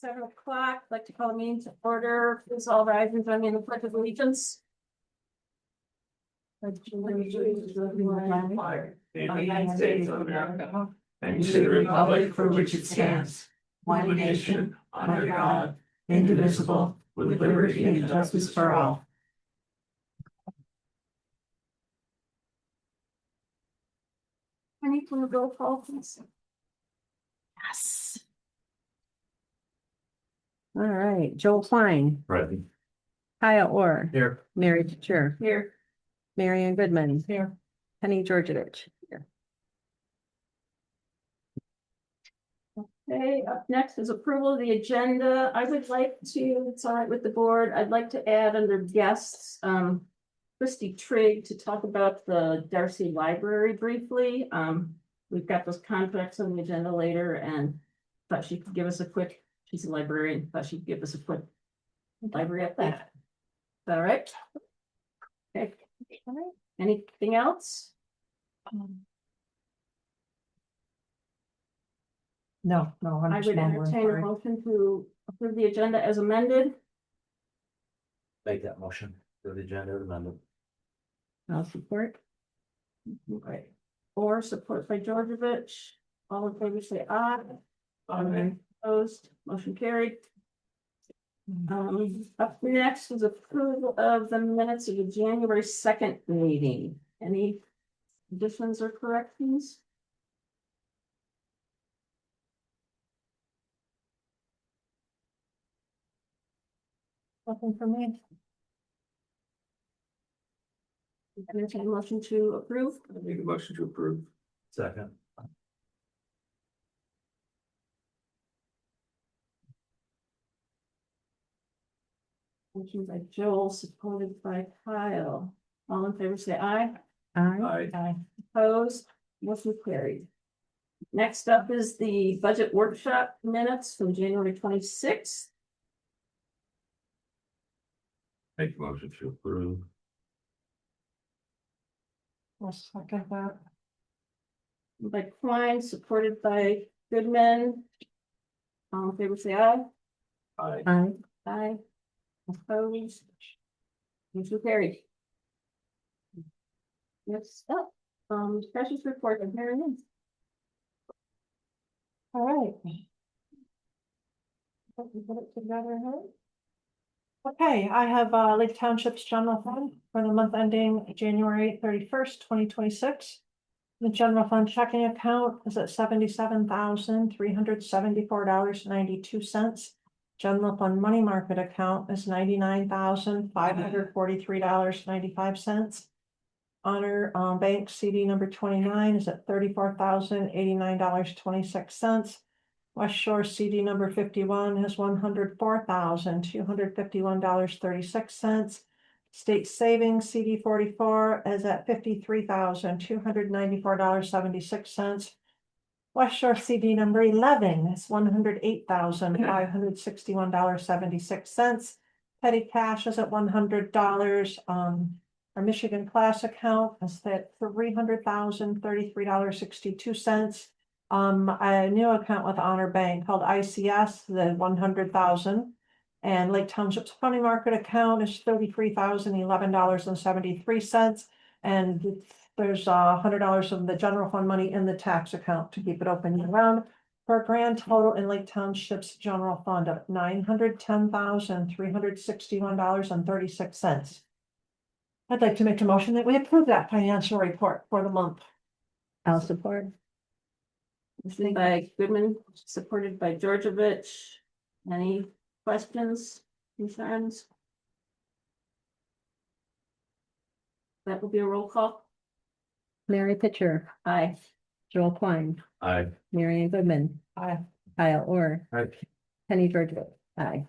7 o'clock. I'd like to call the meeting to order. Please all rise and join me in the pledge of allegiance. The United States of America, and to the republic for which it stands, one nation, under God, indivisible, with liberty and justice for all. I need to go call, please. Yes. All right, Joel Klein, Ready. Kyle Orr, Here. Mary Teacher, Here. Marianne Goodman, Here. Penny Georgievich. Here. Okay, up next is approval of the agenda. I would like to, it's all right with the board, I'd like to add under guests, Christy Trigg to talk about the Darcy Library briefly. We've got those contracts on the agenda later and thought she could give us a quick, she's a librarian, thought she'd give us a quick library update. Is that all right? Okay. Anything else? No. I would entertain a motion to approve the agenda as amended. Make that motion for the agenda amendment. I'll support. Right. Or support by Georgievich. All in favor say aye. Opposed, motion carried. Up next is approval of the minutes of the January 2nd meeting. Any additions or corrections? Nothing for me. Entertain a motion to approve. I make a motion to approve. Second. Motion by Joel, supported by Kyle. All in favor say aye. Aye. Aye. Opposed, motion carried. Next up is the budget workshop minutes from January 26th. Make a motion to approve. I'll second that. By Klein, supported by Goodman. All in favor say aye. Aye. Aye. Aye. Opposed. Motion carried. Next up, special report of Marianne. All right. Put it together, huh? Okay, I have Lake Township's general fund for the month ending January 31st, 2026. The general fund checking account is at $77,374.92. General fund money market account is $99,543.95. Honor bank CD number 29 is at $34,089.26. West Shore CD number 51 has $104,251.36. State Savings CD 44 is at $53,294.76. West Shore CD number 11 is $108,561.76. Petty cash is at $100. Our Michigan class account is at $300,033.62. A new account with Honor Bank called ICS, the 100,000, and Lake Township's money market account is $33,011.73, and there's $100 of the general fund money in the tax account to keep it open year round, for a grand total in Lake Township's general fund of $910,361.36. I'd like to make a motion that we approve that financial report for the month. I'll support. Motion by Goodman, supported by Georgievich. Any questions, concerns? That will be a roll call. Mary Pitcher, Aye. Joel Klein, Aye. Marianne Goodman, Aye. Kyle Orr, Aye. Penny Georgievich. Aye.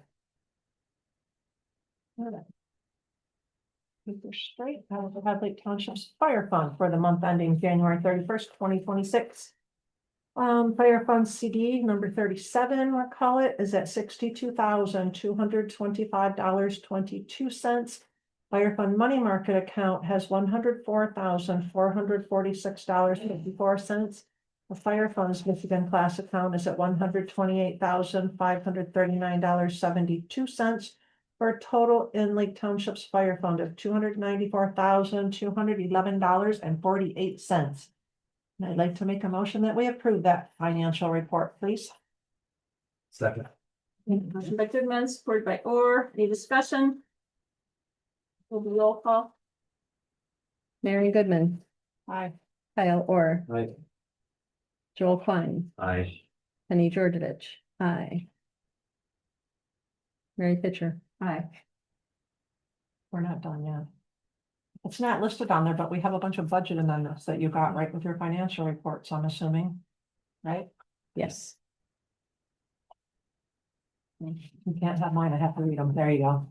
Keep this straight. I also have Lake Township's fire fund for the month ending January 31st, 2026. Fire fund CD number 37, we'll call it, is at $62,225.22. Fire fund money market account has $104,446.54. The fire fund's Michigan class account is at $128,539.72 for a total in Lake Township's fire fund of $294,211.48. And I'd like to make a motion that we approve that financial report, please. Second. Motion by Goodman, supported by Orr. Any discussion? Will be roll call. Mary Goodman, Aye. Kyle Orr, Aye. Joel Klein, Aye. Penny Georgevich, aye. Mary Pitcher, Aye. We're not done yet. It's not listed on there, but we have a bunch of budget amendments that you got right with your financial reports, I'm assuming, right? yes. You can't have mine, I have to read them, there you go.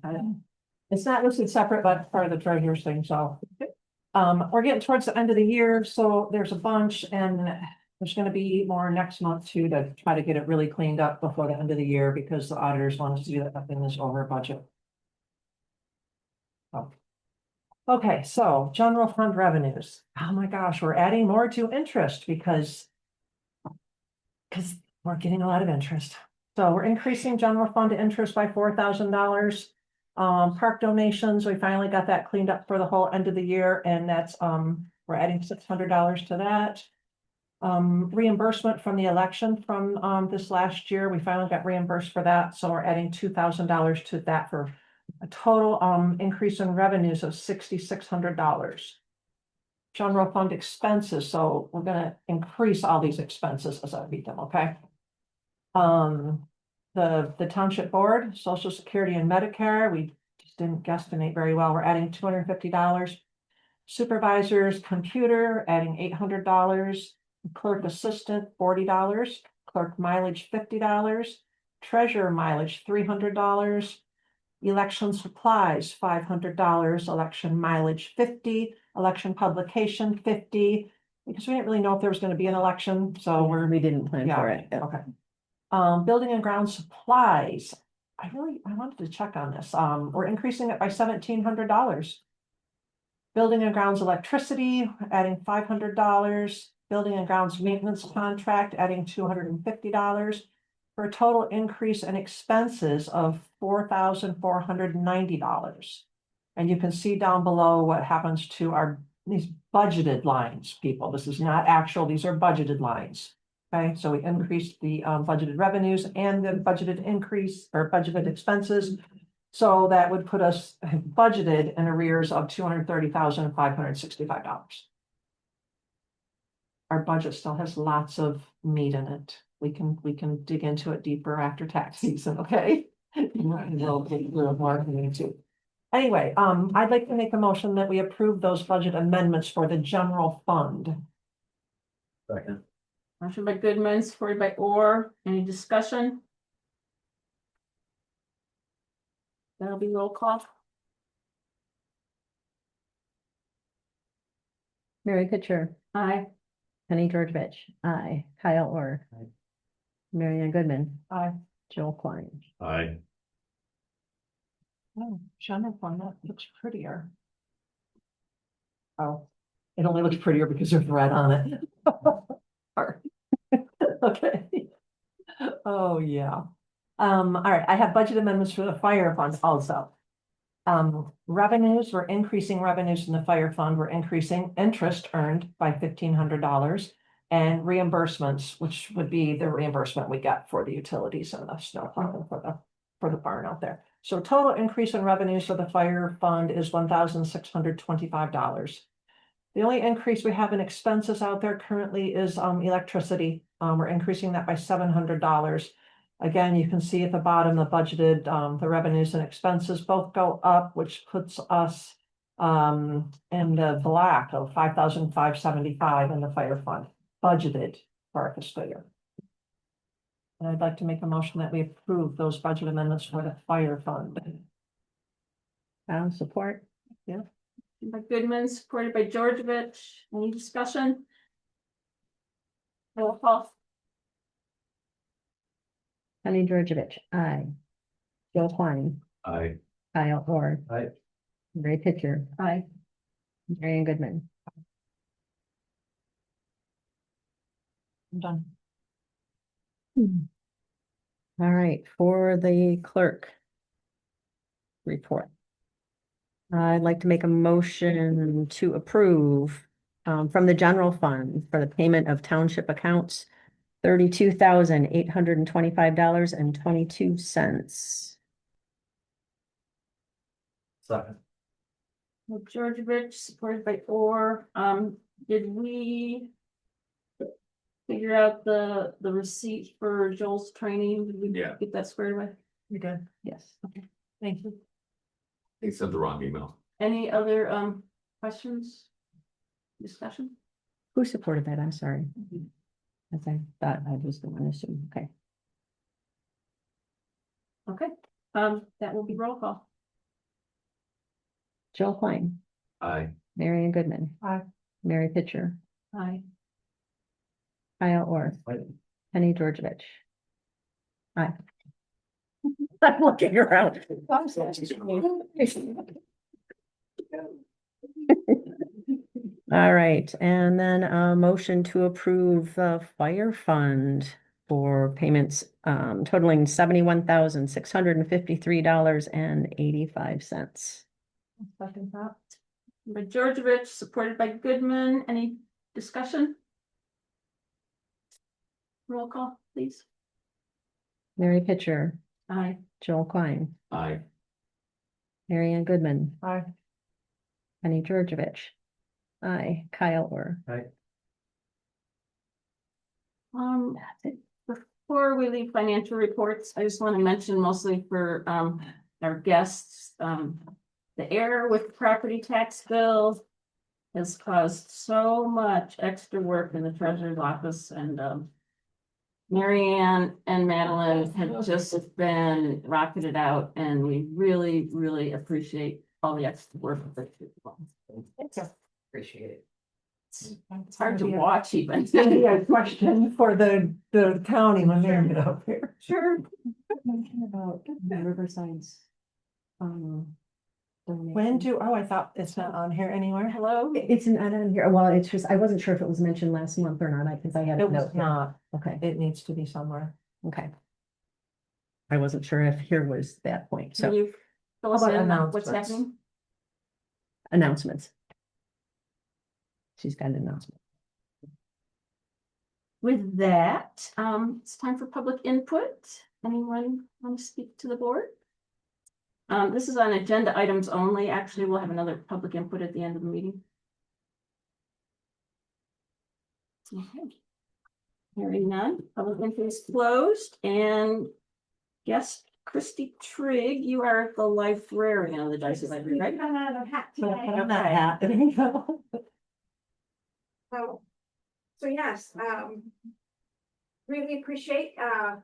It's not listed separate, but part of the treasurer's thing, so. We're getting towards the end of the year, so there's a bunch, and there's gonna be more next month too, to try to get it really cleaned up before the end of the year, because the auditors want us to do that nothing is over budget. Oh. Okay, so general fund revenues. Oh my gosh, we're adding more to interest because we're getting a lot of interest. So we're increasing general fund interest by $4,000. Park donations, we finally got that cleaned up for the whole end of the year, and that's, we're adding $600 to that. Reimbursement from the election from, this last year, we finally got reimbursed for that, so we're adding $2,000 to that for a total, increase in revenues of $6,600. General fund expenses, so we're gonna increase all these expenses as I read them, okay? The township board, social security and Medicare, we just didn't guesstimate very well. We're adding $250. Supervisors, computer, adding $800. Clerk assistant, $40. Clerk mileage, $50. Treasurer mileage, $300. Election supplies, $500. Election mileage, $50. Election publication, $50. Because we didn't really know if there was gonna be an election, so We didn't plan for it. yeah, okay. Building and ground supplies. I wanted to check on this. We're increasing it by $1,700. Building and grounds electricity, adding $500. Building and grounds maintenance contract, adding $250. For a total increase in expenses of $4,490. And you can see down below what happens to these budgeted lines, people. This is not actual, these are budgeted lines. Okay, so we increased the budgeted revenues and the budgeted increase or budgeted expenses. So that would put us budgeted in arrears of $230,565. Our budget still has lots of meat in it. We can dig into it deeper after tax season, okay? We'll get a little more into. Anyway, I'd like to make a motion that we approve those budget amendments for the general fund. Second. Motion by Goodman, supported by Orr. Any discussion? That'll be roll call. Mary Pitcher, Aye. Penny Georgevich, aye. Kyle Orr. Aye. Mary Ann Goodman, Aye. Joel Klein. Aye. Oh, general fund, that looks prettier. Oh, it only looks prettier because there's red on it. Sorry. Okay. Oh, yeah. All right, I have budget amendments for the fire fund also. Revenues, we're increasing revenues in the fire fund, we're increasing interest earned by $1,500. And reimbursements, which would be the reimbursement we get for the utilities and the snow plowing for the barn out there. So total increase in revenues for the fire fund is $1,625. The only increase we have in expenses out there currently is electricity. We're increasing that by $700. Again, you can see at the bottom, the budgeted, the revenues and expenses both go up, which puts us in the black of $5,575 in the fire fund, budgeted for our fiscal year. And I'd like to make a motion that we approve those budget amendments for the fire fund. I'll support. By Goodman, supported by Georgevich. Any discussion? Roll call. Penny Georgevich, aye. Joel Klein, Aye. Kyle Orr. Aye. Mary Pitcher, Aye. Mary Ann Goodman. I'm done. All right, for the clerk report. I'd like to make a motion to approve from the general fund for the payment of township accounts, $32,825.22. Second. Georgievich, supported by Orr. Did we figure out the receipt for Joel's training? Did we Yeah. get that squared away? You did. Yes. Thank you. They sent the wrong email. Any other questions? Discussion? Who supported that? I'm sorry. As I thought I was the one to assume. Okay. Okay, that will be roll call. Joel Klein, Aye. Marion Goodman. Aye. Mary Pitcher, Aye. Kyle Orr, Aye. Penny Georgievich. Aye. I'm looking around. All right, and then a motion to approve the fire fund for payments totaling $71,653.85. Second that. By Georgievich, supported by Goodman. Any discussion? Roll call, please. Mary Pitcher, Aye. Joel Klein, Aye. Marianne Goodman, Aye. Penny Georgievich. Aye, Kyle Orr. Aye. Before we leave financial reports, I just want to mention mostly for our guests, the error with the property tax bill has caused so much extra work in the treasurer's office, and Marianne and Madeline have just been rocking it out, and we really, really appreciate all the extra work that you've done. Appreciate it. It's hard to watch even. It's gonna be a question for the county when they get up here. Sure. About Riverside's. When I thought it's not on here anywhere. Hello? It's not on here. Well, it's just, I wasn't sure if it was mentioned last month or not, because I had a It was note here. not. Okay, It needs to be somewhere. okay. I wasn't sure if here was that point, Can so you fill us How about in on what's announcements? happening? announcements. She's got an announcement. With that, it's time for public input. Anyone want to speak to the board? This is on agenda items only. Actually, we'll have another public input at the end of the meeting. Okay. Hearing none, public input is closed, and guest Christy Trigg, you are the librarian of the Darcy Library, right? So yes, really appreciate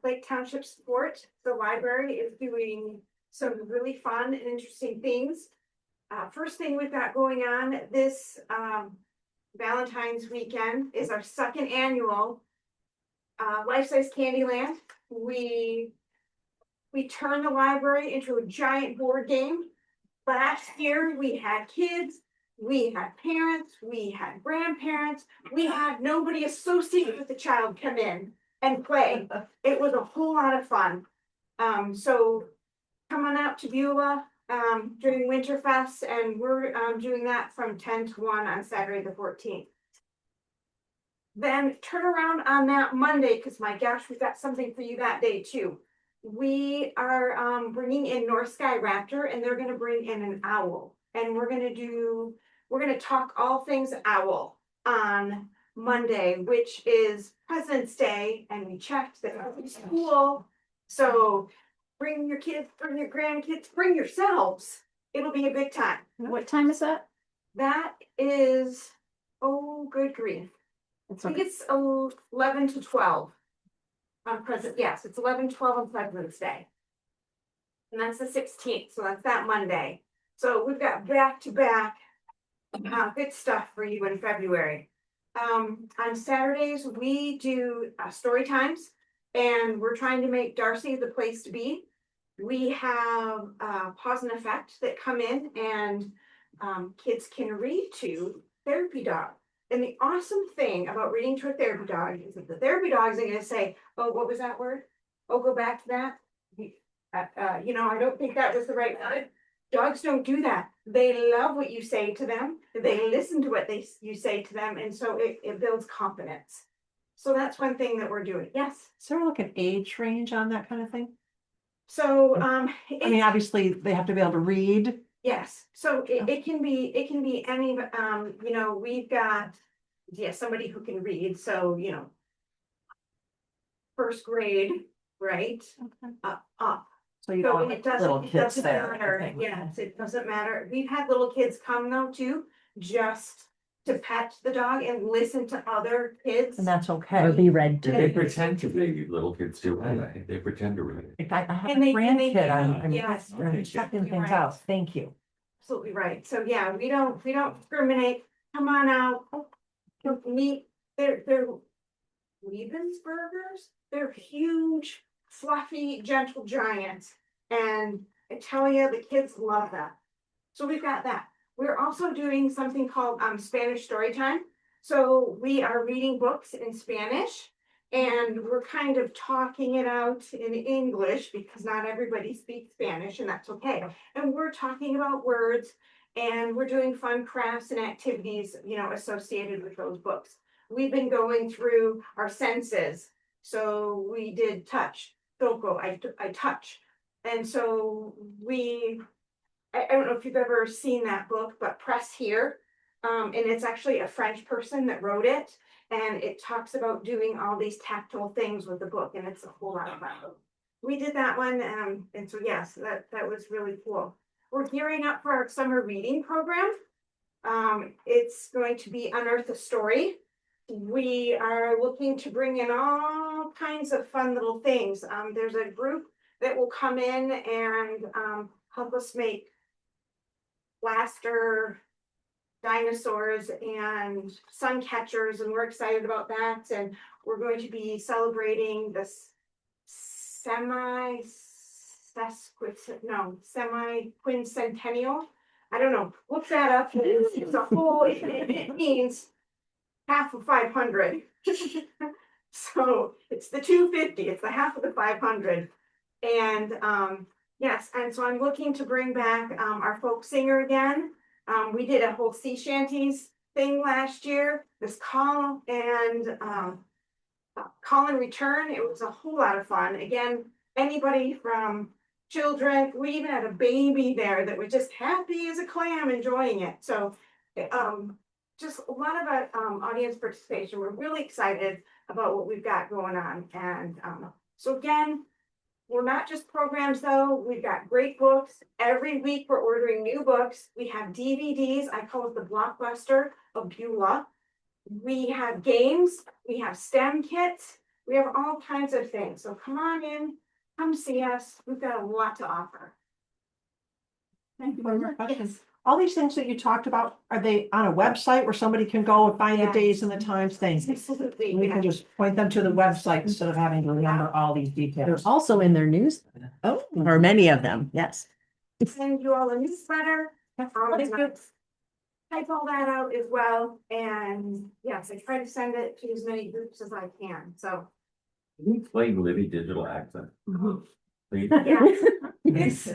Lake Township support. The library is doing some really fun and interesting things. First thing we've got going on this Valentine's weekend is our second annual Life-Size Candyland. We turned the library into a giant board game. Last year we had kids, we had parents, we had grandparents, we had nobody associated with the child come in and play. It was a whole lot of fun. So come on out to Beulah during Winterfest, and we're doing that from 10 to 1 on Saturday the 14th. Then turn around on that Monday, because my gosh, we've got something for you that day too. We are bringing in North Sky Raptor, and they're going to bring in an owl, and we're going to talk all things owl on Monday, which is President's Day, and we checked that it's cool. So bring your kids, bring your grandkids, bring yourselves. It'll be a big time. What time is that? That is, oh, good grief. It's I think okay. it's 11 to 12 on yes, it's 11-12 on President's Day. And that's the 16th, so that's that Monday. So we've got back-to-back good stuff for you in February. On Saturdays, we do story times, and we're trying to make Darcy the place to be. We have Pause and Effect that come in, and kids can read to Therapy Dog. And the awesome thing about reading to a therapy dog is that the therapy dog isn't gonna say, oh, what was that word? Oh, go back to that. I don't think that was the right word. Dogs don't do that. They love what you say to them. They listen to what you say to them, and so it builds confidence. So that's one thing that we're doing. Yes. Is there like an age range on that kind of thing? So I mean, it's, obviously, they have to be able to read. yes. So it can be any. We've got somebody who can read. So first grade, right? Up. So you So don't it have little doesn't, kids there. I matter, think. yes, it doesn't matter. We've had little kids come though too, just to pet the dog and listen to other kids. And that's Or okay. be read They to. pretend to be little kids too, they pretend to read. If I have a And they grandkid, do, I'm yes. checking You're things right. out. Thank you. Absolutely right. So yeah, we don't discriminate. Come on out. Meet, they're Liebensburgers. They're huge, fluffy, gentle giants. And I tell you, the kids love that. So we've got that. We're also doing something called Spanish story time. So we are reading books in Spanish and we're kind of talking it out in English because not everybody speaks Spanish, and that's okay. And we're talking about words and we're doing fun crafts and activities, associated with those books. We've been going through our senses. So we did touch, toco, I touch. And so I don't know if you've ever seen that book, but Press Here. And it's actually a French person that wrote it. And it talks about doing all these tactile things with the book. And it's a whole lot of fun. We did that one. And so, yes, that was really cool. We're gearing up for our summer reading program. It's going to be Unearth a Story. We are looking to bring in all kinds of fun little things. There's a group that will come in and help us make blaster dinosaurs and sun catchers, and we're excited about that. And we're going to be celebrating this semi-quincentennial. I don't know. Look that up. It's a whole. It means half of 500. So it's the 250. It's the half of the 500. And yes, and so I'm looking to bring back our folk singer again. We did a whole sea shanties thing last year, this call and call and return. It was a whole lot of fun. Again, anybody from children, we even had a baby there that was just happy as a clam enjoying it. So just a lot of audience participation. We're really excited about what we've got going on. And so again, we're not just programs though. We've got great books. Every week we're ordering new books. We have DVDs. I call it the Blockbuster of Beulah. We have games. We have STEM kits. We have all kinds of things. So come on in, come see us. We've got a lot to offer. Thank you very much. Yes. All these things that you talked about, are they on a website where somebody can go and find the Yeah. days and the times? Things. Absolutely. We Yeah. can just point them to the website instead of having to remember all these They're details. also in their newsletter. Oh, Or many of them, yes. Send you all a newsletter. Thank Type all that out as well. And yes, I try to send it to as many groups as I can. So Can you explain Libby digital accent? Please? yeah, it's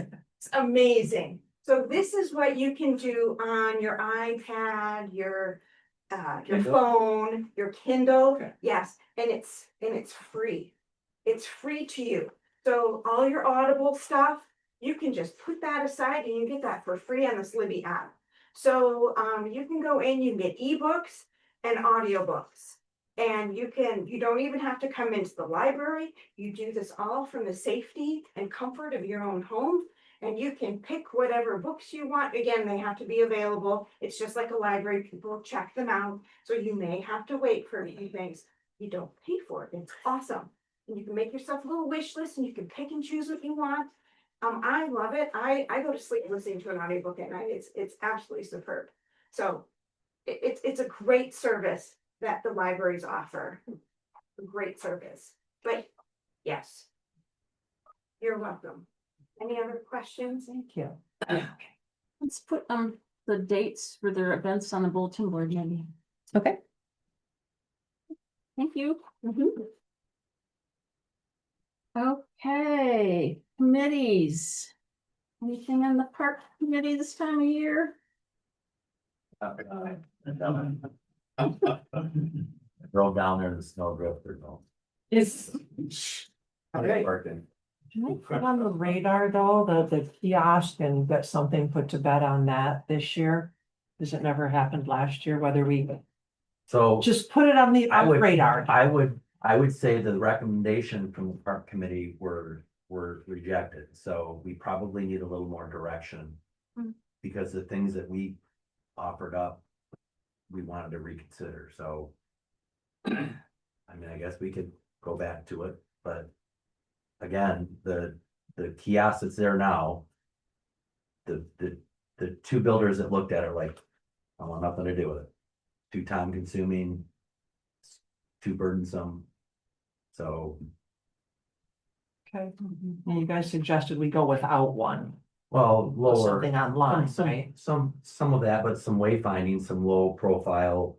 amazing. So this is what you can do on your iPad, your Kindle? phone, your Kindle. Okay. Yes, and it's free. It's free to you. So all your Audible stuff, you can just put that aside and you get that for free on this Libby app. So you can go in, you can get ebooks and audiobooks. And you don't even have to come into the library. You do this all from the safety and comfort of your own home. And you can pick whatever books you want. Again, they have to be available. It's just like a library. People check them out. So you may have to wait for a few things. You don't pay for it. It's awesome. And you can make yourself a little wish list and you can pick and choose what you want. I love it. I go to sleep listening to an audiobook at night. It's absolutely superb. So it's a great service that the libraries offer. A great service. But yes, you're welcome. Any other questions? Thank you. Let's put the dates for their events on the bulletin board, maybe. Okay. Thank you. Okay, committees. Anything on the park committee this time of year? Roll down there in the snow drifter, no. Is, It's working. can I put on the radar though, the kiosk and get something put to bed on that this year? Because it never happened last year, whether we So just put it on the I would, radar. I would say the recommendation from the park committee were rejected, so we probably need a little more direction. Hmm. Because the things that we offered up, we wanted to reconsider, so. I mean, I guess we could go back to it, but again, the kiosk that's there now. The two builders that looked at it like, I want nothing to do with it. Too time consuming. Too burdensome. So, Okay, and you guys suggested we go without one, well, put lower. something online, right? Some of that, but some wayfinding, some low profile.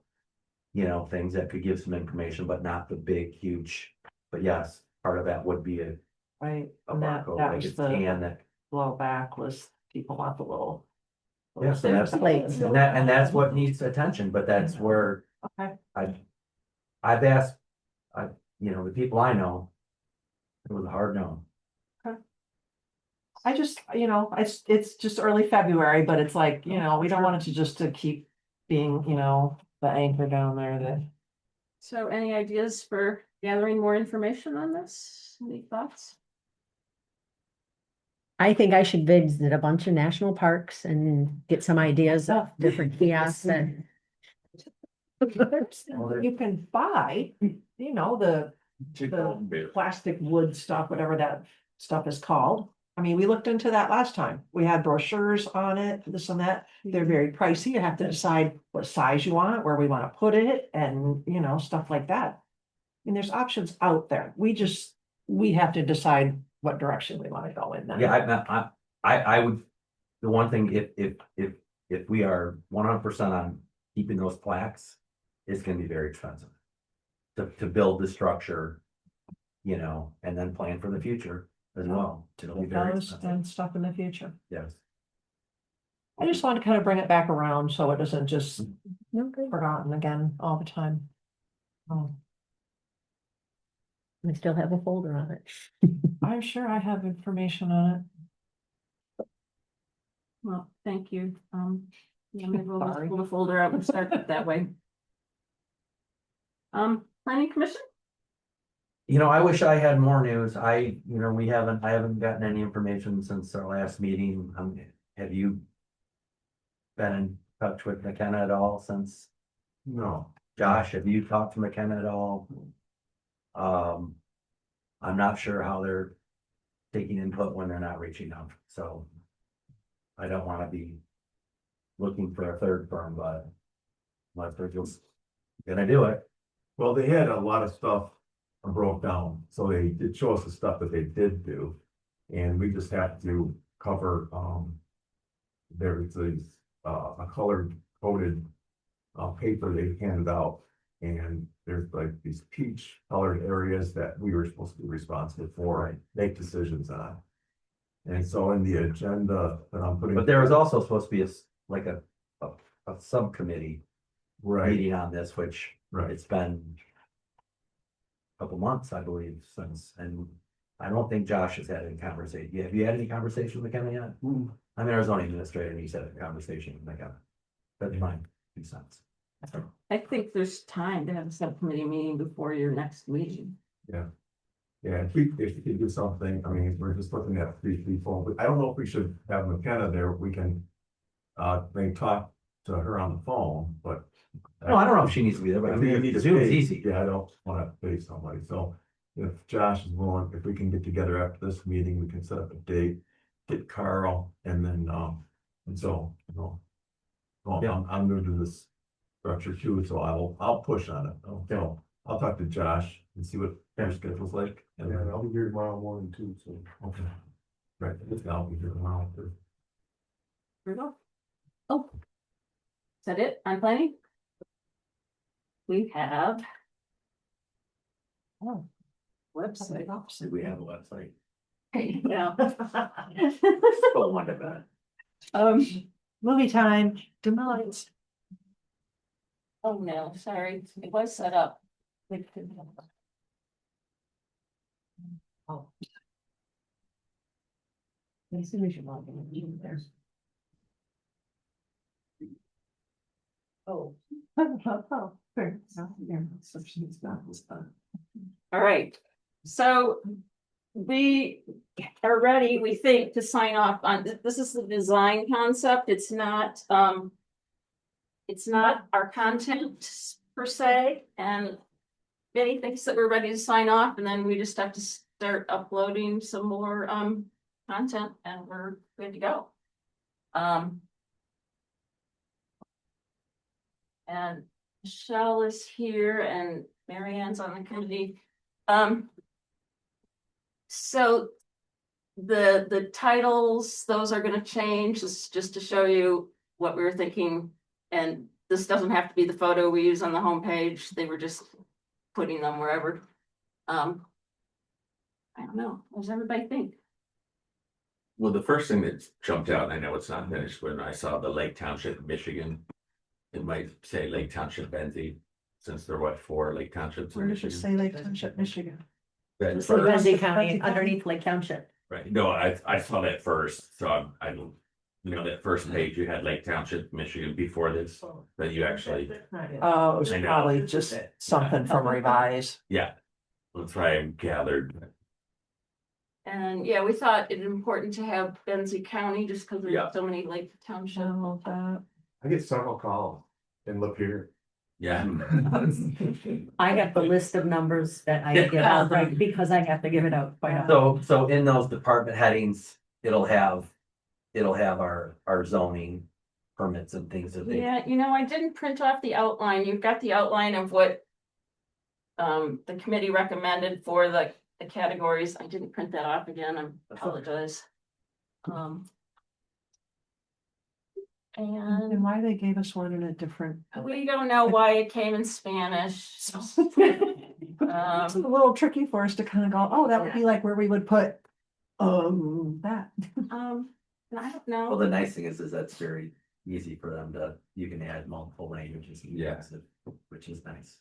You know, things that could give some information, but not the big, huge, but yes, part of that would be a Right, a and that barcode, like was a scan the that. blowback was people want the little. Yes, and that's, Plates. and that's what needs attention, but that's where Okay, I've asked, the people I know. It was a hard no. I just, it's just early February, but it's like, we don't want it to just to keep being, the anchor down there that. So any ideas for gathering more information on this? Any thoughts? I think I should visit a bunch of national parks and get some ideas of different kiosks and. You can buy, the plastic wood stuff, whatever that stuff is called. I mean, we looked into that last time. We had brochures on it, this and that. They're very pricey. You have to decide what size you want, where we want to put it and, stuff like that. And there's options out there. We have to decide what direction we want to go in then. Yeah, I would, the one thing, if we are 100% on keeping those plaques, it's gonna be very expensive. To build the structure, and then plan for the future as well. It'll be very Those expensive, and stuff in the future. yes. I just want to kind of bring it back around so it isn't just Okay. forgotten again all the time. Oh, I still have a folder on it. I'm sure I have information on it. Well, thank you. Yeah, maybe we'll just Sorry. pull the folder out and start it that way. Planning commission? I wish I had more news. I haven't gotten any information since our last meeting. Have you been in touch with McKenna at all since? No, Josh, have you talked to McKenna at all? I'm not sure how they're taking input when they're not reaching out, so. I don't wanna be looking for a third firm, but unless they're just gonna do it. well, they had a lot of stuff broke down, so they did show us the stuff that they did do. And we just have to cover, there's a colored coded paper they handed out. And there's like these peach colored areas that we were supposed to be responsible for, Right. make decisions on. And so in the agenda that I'm putting. But there was also supposed to be a subcommittee Right, meeting on this, which right. it's been a couple months, I believe, since, and I don't think Josh has had any conversation. Have you had any conversation with McKenna yet? I'm an Arizona administrator, and he's had a conversation with McKenna. That's mine, 2 cents. I think there's time to have a subcommittee meeting before your next meeting. Yeah, if we could do something, I mean, we're just looking at 3 people, but I don't know if we should have McKenna there, we can. Maybe talk to her on the phone, but. No, I don't know if she needs to be there, but I mean, you need to Zoom is pay- easy. Yeah, I don't wanna pay somebody, so if Josh is willing, if we can get together after this meeting, we can set up a date. Get Carl and then, and so, well, Yeah. I'm new to this structure too, so I'll push on it. So I'll talk to Josh and see what their schedule's like. And then I'll be here tomorrow morning too, so. Okay. Right, I'll be here tomorrow too. Here we go. Oh. Is that it on planning? we have Oh, website. Do we have a website? Yeah. Go on to that. movie time, demise. Oh, no, sorry, it was set up. Oh. As soon as you log in there. Oh. Fair. All right, so we are ready, we think, to sign off on, this is the design concept, it's not our content per se, and Benny thinks that we're ready to sign off, and then we just have to start uploading some more, content, and we're good to go. And Michelle is here, and Mary Ann's on the committee. So the titles, those are gonna change, this is just to show you what we were thinking. And this doesn't have to be the photo we use on the homepage, they were just putting them wherever. I don't know, what does everybody think? Well, the first thing that jumped out, and I know it's not finished, when I saw the Lake Township, Michigan. It might say Lake Township, Benzie, since there were 4 Lake Townships in Where does it say Michigan. Lake Township, Michigan? That It's first- Benzie County, underneath Lake Township. Right, no, I saw that first, so I don't, you know, that first page, you had Lake Township, Michigan before this, that you actually, Oh, it was I know. probably just something from Revise. yeah. That's what I gathered. And yeah, we thought it important to have Benzie County, just because Yeah. there's so many Lake Township. I get several calls and look here. Yeah. I got the list of numbers that I give out, right, because I have to give it out quite often. So in those department headings, it'll have our zoning permits and things that they. Yeah, you know, I didn't print off the outline, you've got the outline of what the committee recommended for the categories, I didn't print that off again, I apologize. And And why they gave us one in a different. we don't know why it came in Spanish. It's a little tricky for us to kind of go, oh, that would be like where we would put, that. And I don't Well, know, the nice thing is that's very easy for them you can add multiple languages. Yeah. Which is nice,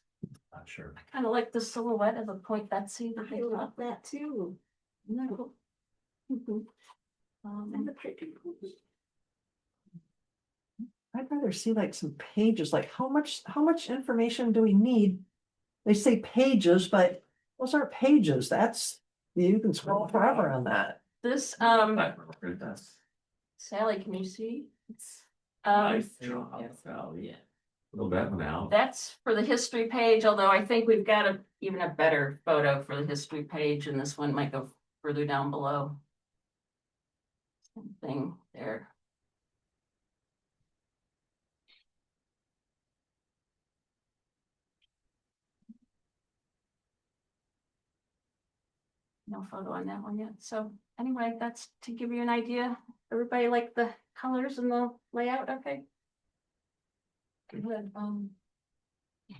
not sure. kind of like the silhouette of a Point Betsy, that I love that too. No. And the pretty. I'd rather see like some pages, like how much information do we need? They say pages, but those aren't pages, you can scroll forever on that. This, Sally, can you see? It's, Yeah. Well, that now. that's for the history page, although I think we've got even a better photo for the history page, and this one might go further down below. Same thing there. No photo on that one yet, so anyway, that's to give you an idea. Everybody like the colors and the layout, okay? Good,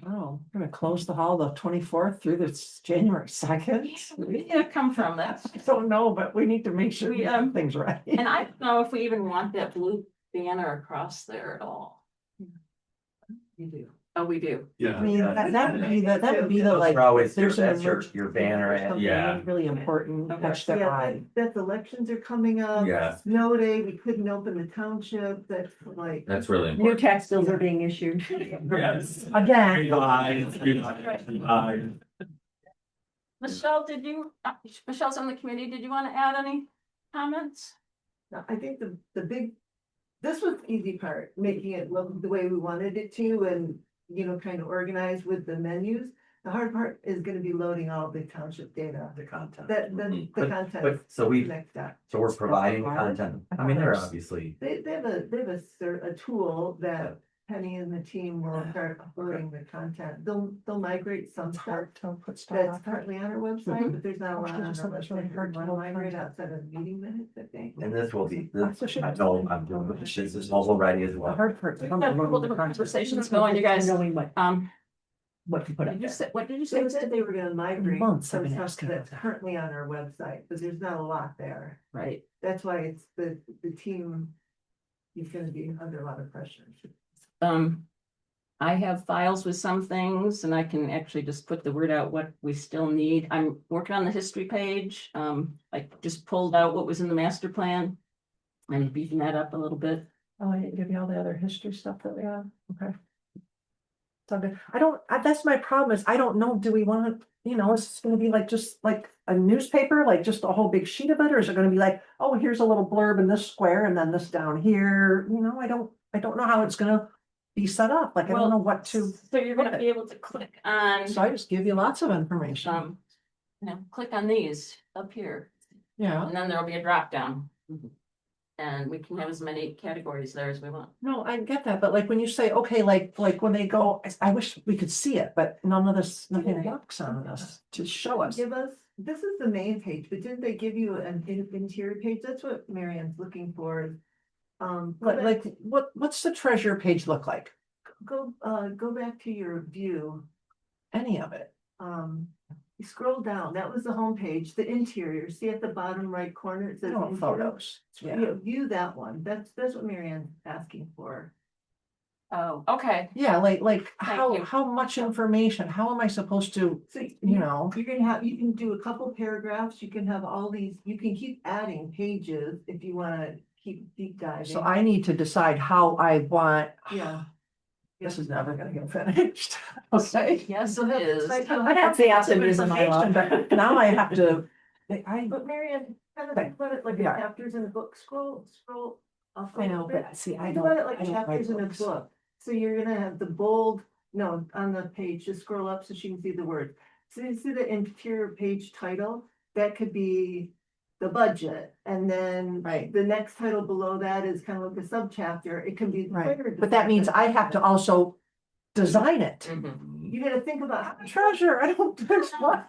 Oh, we're gonna close the hall the 24th through this January 2nd. where did it come from? That's, I don't know, but we need to make sure we have things right. and I don't know if we even want that blue banner across there at all. You do. Oh, we do. I mean, that would be the Those like. are always, there's an that's your emergency banner, or something yeah. Really important, Okay. catch their eye. That's elections are coming up. Yeah. Snow day, we couldn't open the township, that's like. That's really New important. tax bills are being issued. Yes. Again, Michelle, Michelle's on the committee, did you want to add any comments? No, I think the big, this was the easy part, making it look the way we wanted it to and, kind of organized with the menus. The hard part is gonna be loading all the township data, The content. the content. But so Next step. so we're providing hard. content. I I mean, they're thought obviously, They have a tool that Penny and the team will start uploading the content. They'll migrate some it's stuff. hard to put stuff That's out there. partly on our website, but there's not a lot on our Just something that's really website. hard to One load migrate content. outside of meeting minutes, I think. and this will be, That's what she- I know I'm doing, this is mobile ready as The well. hard part. We've got a couple different conversations going, you guys. Knowing what. what to put up Did you there. say, what did you say? They said they were gonna migrate Months I've some been stuff asking that's about that. currently on our website, but there's not a lot there. Right. That's why it's the team is gonna be under a lot of pressure. I have files with some things and I can actually just put the word out what we still need. I'm working on the history page. I just pulled out what was in the master plan. I'm beefing that up a little bit. Oh, I didn't give you all the other history stuff that we have, okay. It's all good. That's my problem is I don't know, do we want to, it's gonna be like, just like a newspaper, like just a whole big sheet of it, or is it gonna be like, oh, here's a little blurb in this square and then this down here, I don't know how it's gonna be set up, like, I don't know what to. So you're gonna be able to click on, So I just give you lots of information, click on these up here, yeah. and then there'll be a drop down. And we can have as many categories there as we want. No, I get that, but like when you say, okay, like when they go, I wish we could see it, but none of this, nothing works on this to show us. Give us, this is the main page, but didn't they give you an interior page? That's what Marianne's looking for. Like, what's the treasure page look like? Go back to your view. Any of it? You scroll down, that was the home page. The interior, see at the bottom right corner, it says. Oh, interior? photos, yeah. Yeah, view that one. That's what Marianne's asking for. Oh, okay. Yeah, like you. how much information, how am I supposed to, So, you know? you're gonna have, you can do a couple paragraphs, you can have all these, you can keep adding pages if you wanna keep deep diving. So I need to decide how I want. Yeah. This is never gonna get finished, okay? Yes, So it have- is. like, That's the optimism I want, but now I have to, But Marianne, kind of Okay. think about it like the Yeah. chapters in a book, scroll up a I know, little bit. but see, I Think don't. about it like I don't write chapters in a books. book. So you're gonna have the bold, no, on the page, just scroll up so she can see the word. So you see the interior page title, that could be the budget, and then Right. the next title below that is kind of like a subchapter. It can be. Right, bigger but that means I have to also design it. You gotta think about how. Treasure, I don't, there's what,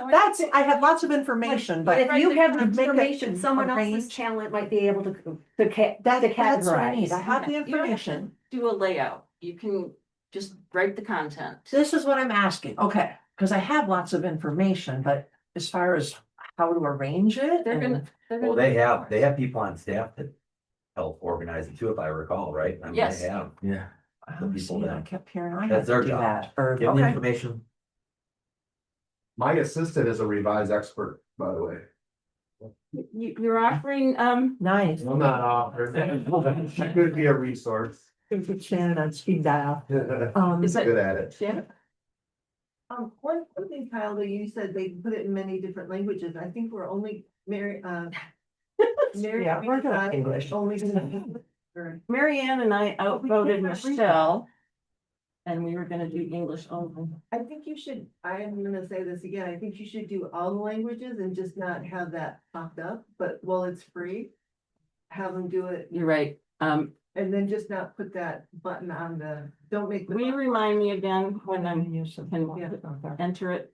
that's, I have lots of information, but. But if you have to make it information, someone else's arrange- talent might be able to That's what I need, I categorize. have the You don't have information. to do a layout. You can just write the content. This is what I'm asking, okay, because I have lots of information, but as far as how to arrange it. They're gonna. and- Well, they have people on staff that help organize it too, if I recall, right? I mean, Yes. they have. Yeah. Oh, people see, I that- kept hearing I That's had their to do job. that, or, Give them the okay, information. My assistant is a revised expert, by the way. You're offering, nice. I'm not offering. She could be a resource. Good Shannon on speed dial. Is that- Good at it. yeah, One thing, Kyle, that you said they put it in many different languages. I think we're only Mary, Yeah, we're doing English. Only gonna. Marianne and I outvoted Michelle. And we were gonna do English only. I think you should, I am gonna say this again, I think you should do all the languages and just not have that popped up, but while it's free. Have them do it, You're right. and then just not put that button on the, don't make. the Will you button- remind me again when I'm use some. can- enter it?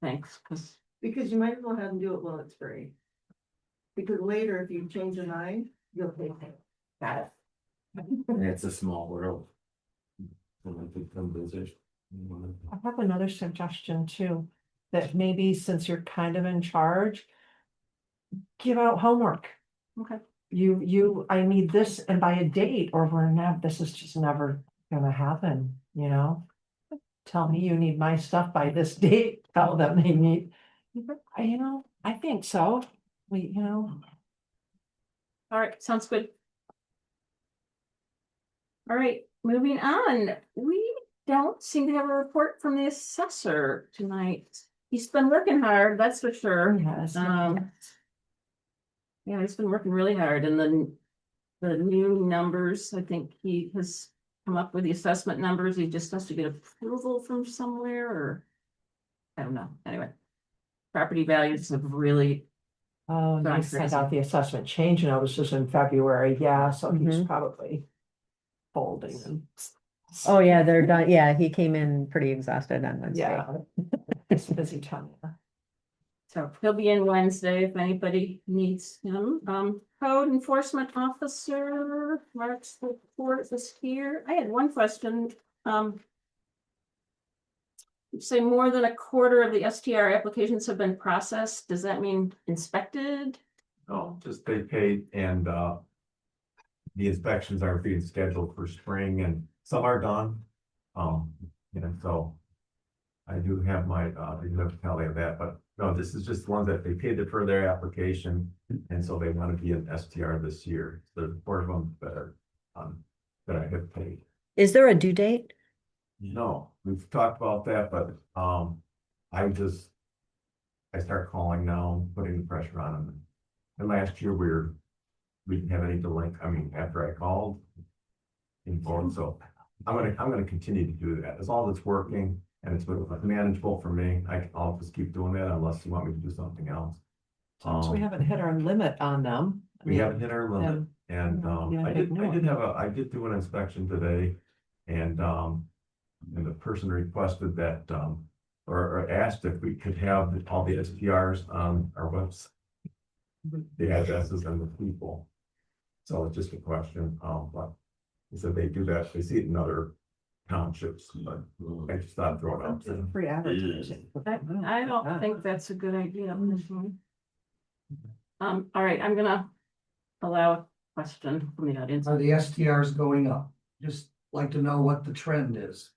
Thanks, because Because you might as well have them do it while it's free. Because later, if you change your mind, you'll pay for it. Got it. It's a small world. I have another suggestion too, that maybe since you're kind of in charge. Give out homework. Okay. I need this and by a date, or we're not, this is just never gonna happen, you know? Tell me you need my stuff by this date, tell them they need. I think so, all right, sounds good. All right, moving on. We don't seem to have a report from the assessor tonight. He's been working hard, that's for sure. Yes. Yeah, he's been working really hard and then the new numbers, I think he has come up with the assessment numbers. He just has to get approval from somewhere or I don't know. Anyway. Property values have really, Oh, they Gone sent crazy. out the assessment change notices in February, yeah, so he's Mhm. probably folding and. Oh, yeah, they're done. Yeah, he came in pretty exhausted on Wednesday. Yeah. It's a busy time. so he'll be in Wednesday if anybody needs him. Code enforcement officer, Mark's report is here. I had one question. say more than a quarter of the STR applications have been processed. Does that mean inspected? No, just they paid and, the inspections are being scheduled for spring and some are done. So I do have my, I do have a tally of that, but no, this is just ones that they paid for their application. And so they want to be an STR this year. There's 4 of them that are, that I have paid. Is there a due date? No, we've talked about that, but, I start calling now, putting the pressure on them. And last year we didn't have any delay, after I called. So I'm gonna continue to do that, as long as it's working and it's manageable for me, I'll just keep doing that unless you want me to do something else. Since we haven't hit our limit on them. We haven't hit our limit, and, yeah, I big did no. I did do an inspection today. And the person requested that, or asked if we could have all the SPRs on our website. The addresses and the people. So it's just a question, but he said they do that, they see it in other townships, but I just thought I'd throw it out there. Free advertising. I don't think that's a good idea personally. All right, I'm gonna allow a question from the audience. Are the STRs going up? Just like to know what the trend is.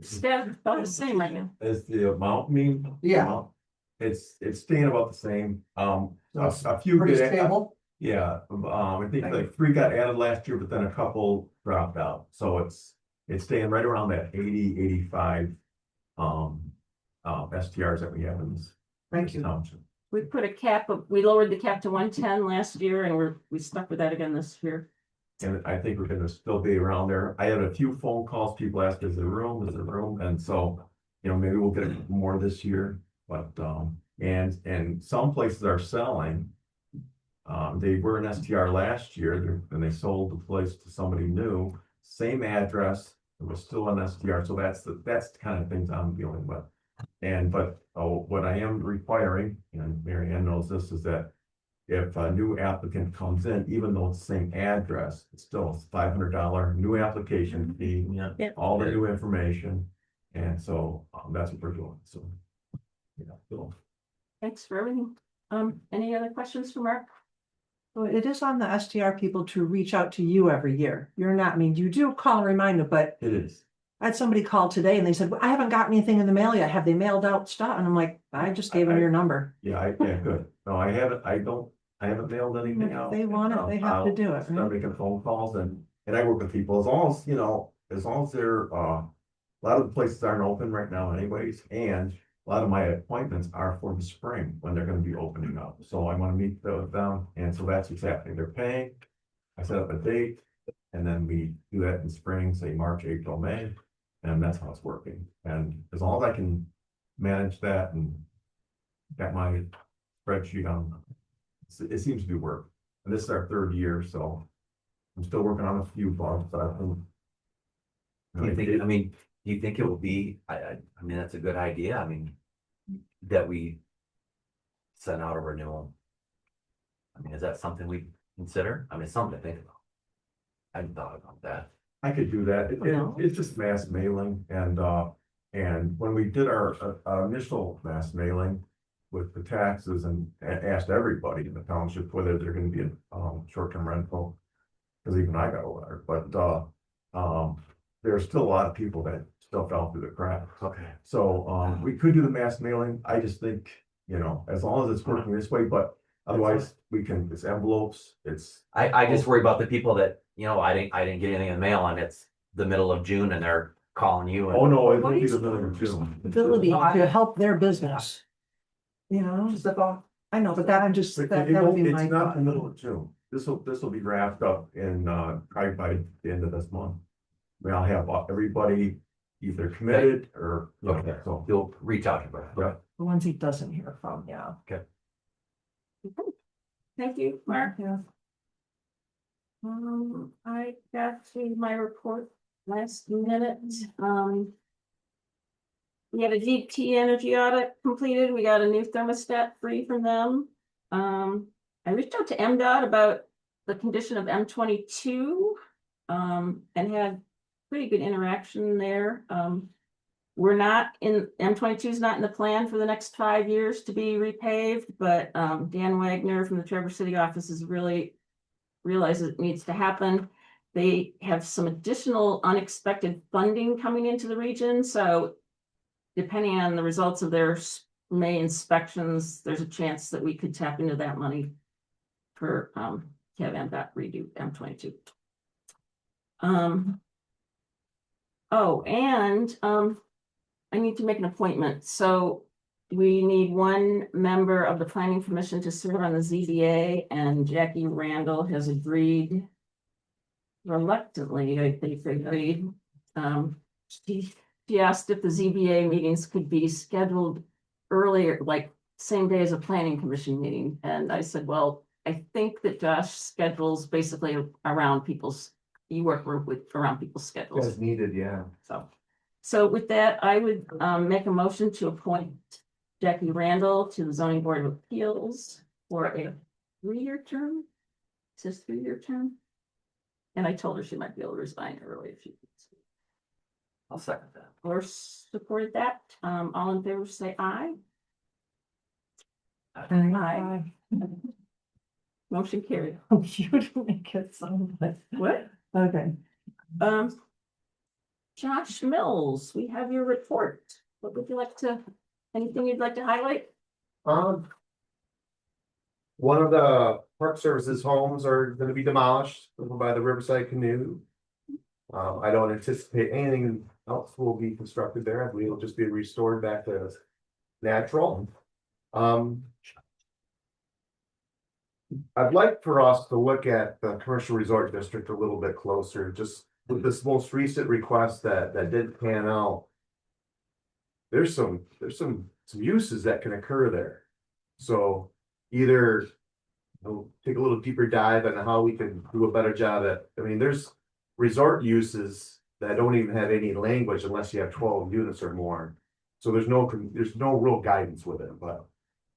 Status about the same right now. Is the amount mean? Yeah. It's staying about the same, So it's a few pretty get, stable. yeah, I think like 3 got added last year, but then a couple dropped out, so it's staying right around that 80-85 STRs that we have in this Thank you. township. We put a cap of, we lowered the cap to 110 last year and we stuck with that again this year. And I think we're gonna still be around there. I had a few phone calls, people asked, is there room, and so, maybe we'll get a couple more this year, but, and some places are selling. They were an STR last year, and they sold the place to somebody new, same address, it was still an STR, so that's the kind of things I'm dealing with. But what I am requiring, and Mary Ann knows this, is that if a new applicant comes in, even though it's the same address, it's still a $500 new application fee, Yeah. all the new information. And so, that's what we're doing, so. So. Thanks for everything. Any other questions for Mark? Well, it is on the STR people to reach out to you every year. You're not, you do call and remind them, but It is. I had somebody call today and they said, I haven't gotten anything in the mail yet. Have they mailed out stuff? And I'm like, I just gave them your number. Yeah, good. No, I haven't mailed anything If out. they want it, they have to do it, Start right? making phone calls and I work with people, as long as they're, a lot of the places aren't open right now anyways, and a lot of my appointments are for the spring when they're gonna be opening up, so I wanna meet with them, and so that's what's happening, they're paying. I set up a date, and then we do that in spring, say March, April, May, and that's how it's working, and as long as I can manage that and got my spreadsheet on, it seems to be working, and this is our 3rd year, so I'm still working on a few bugs, but I think. Do you think it will be, that's a good idea, that we send out a renewal? Is that something we consider? It's something to think about. I hadn't thought about that. I could do that. No. It's just mass mailing, and when we did our initial mass mailing with the taxes and asked everybody in the township whether they're gonna be a short-term rental, because even I got a letter, but there's still a lot of people that still fell through the cracks. Okay. So we could do the mass mailing. I just think, as long as it's working this way, but otherwise it's envelopes, it's. I just worry about the people that, I didn't get anything in the mail and it's the middle of June and they're calling you. Oh, no, it won't be the middle of June. Ability to help their business. Just the thought. I know, but that I'm just, It that would won't- be my. It's not the middle of June. This will be wrapped up in, probably by the end of this month. I'll have everybody either committed or, Okay, so. you'll reach out to her. Yeah. The ones he doesn't hear from, yeah. Thank you, Mark. Yeah. I got to my report last minute. We had a DT energy audit completed. We got a new thermostat free from them. I reached out to MDOT about the condition of M22. And had pretty good interaction there. We're not in, M22 is not in the plan for the next 5 years to be repaved, but Dan Wagner from the Traverse City office is really realizes it needs to happen. They have some additional unexpected funding coming into the region, so depending on the results of their May inspections, there's a chance that we could tap into that money for have MDOT redo M22. Oh, and I need to make an appointment, so we need one member of the planning commission to serve on the ZBA, and Jackie Randall has agreed. Reluctantly, I think, agreed. She asked if the ZBA meetings could be scheduled earlier, like same day as a planning commission meeting, and I said, well, I think that Josh schedules basically around you work around people's schedules. As needed, yeah. So with that, I would make a motion to appoint Jackie Randall to the zoning board of appeals for a 3-year term. It says 3-year term. And I told her she might be able to resign early if she wants. I'll second that. Or supported that. All in favor, say aye. Aye. Motion carried. You didn't make it sound like. What? Okay. Josh Mills, we have your report. What would you like to, anything you'd like to highlight? One of the Park Services homes are gonna be demolished over by the Riverside Canoe. I don't anticipate anything else will be constructed there. I believe it'll just be restored back to natural. I'd like for us to look at the commercial resort district a little bit closer, just with this most recent request that did pan out. There's some uses that can occur there. So either take a little deeper dive on how we can do a better job at, I mean, there's resort uses that don't even have any language unless you have 12 units or more. So there's no real guidance with it, but.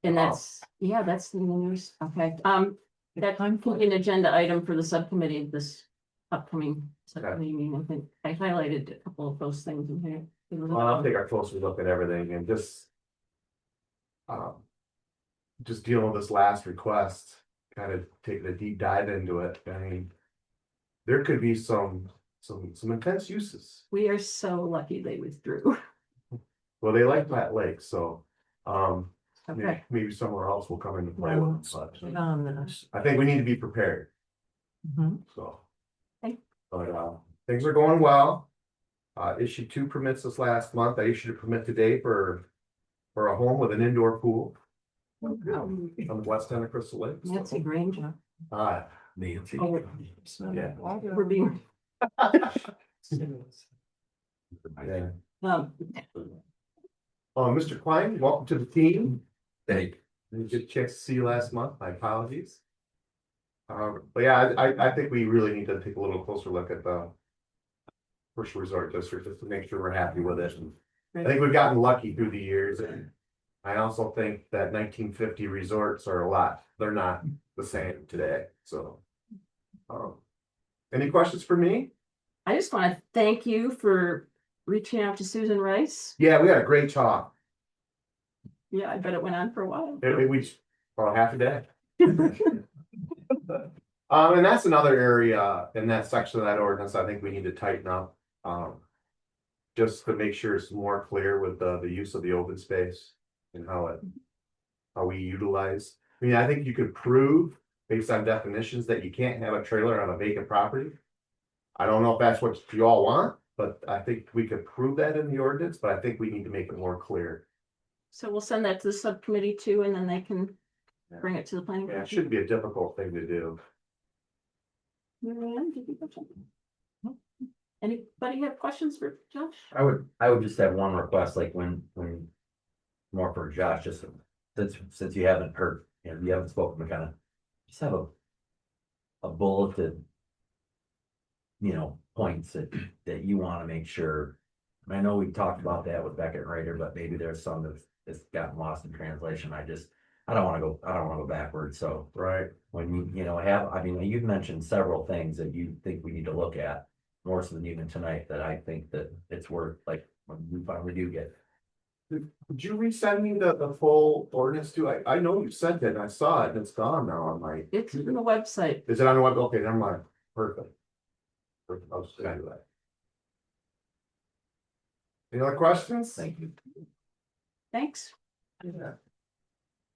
And that's, yeah, that's the news. Okay, that's an agenda item for the subcommittee, this upcoming subcommittee meeting. I think I highlighted a couple of those things in here. Well, I'll take a closer look at everything and just dealing with this last request, kind of taking a deep dive into it. I mean, there could be some intense uses. We are so lucky they withdrew. Well, they like Flat Lake, so Okay, maybe somewhere else will come into play. Well, But On this. I think we need to be prepared. Mhm. So. Okay. But things are going well. Issued 2 permits this last month. I issued a permit today for a home with an indoor pool on the west end of Crystal Lake. so, Nancy Granger. Nancy. Oh, Yeah. we're being, Yeah. um, Mr. Klein, welcome to the team. Hey, Didn't get a chance to see you last month. My apologies. But yeah, I think we really need to take a little closer look at the commercial resort district just to make sure we're happy with it. And I think we've gotten lucky through the years, and I also think that 1950 resorts are they're not the same today, so. Any questions for me? I just want to thank you for reaching out to Susan Rice. Yeah, we had a great talk. Yeah, I bet it went on for a while. We about half a day. And that's another area in that section of that ordinance I think we need to tighten up. Just to make sure it's more clear with the use of the open space and how we utilize. I mean, I think you could prove based on definitions that you can't have a trailer on a vacant property. I don't know if that's what you all want, but I think we could prove that in the ordinance, but I think we need to make it more clear. So we'll send that to the subcommittee too, and then they can bring it to the planning. Yeah, it commission. shouldn't be a difficult thing to do. Mary Ann, did you have something? Anybody have questions for Josh? I would just have one request, like when more for Josh, just since you haven't heard, you haven't spoken, kind of just have a bulleted, points that you want to make sure. I know we talked about that with Beckett and Rader, but maybe there's some that's gotten lost in translation. I don't want to go backwards. So Right. when you've mentioned several things that you think we need to look at more so than even tonight, that I think that it's worth, like when we finally do get. Would you resend me the full ordinance too? I know you sent it, and I saw it, and it's gone now on my, It's on the website. is it on the web? Okay, never mind, perfect. Perfect, I'll just send you that. Any other questions? Thank you. Thanks. Yeah.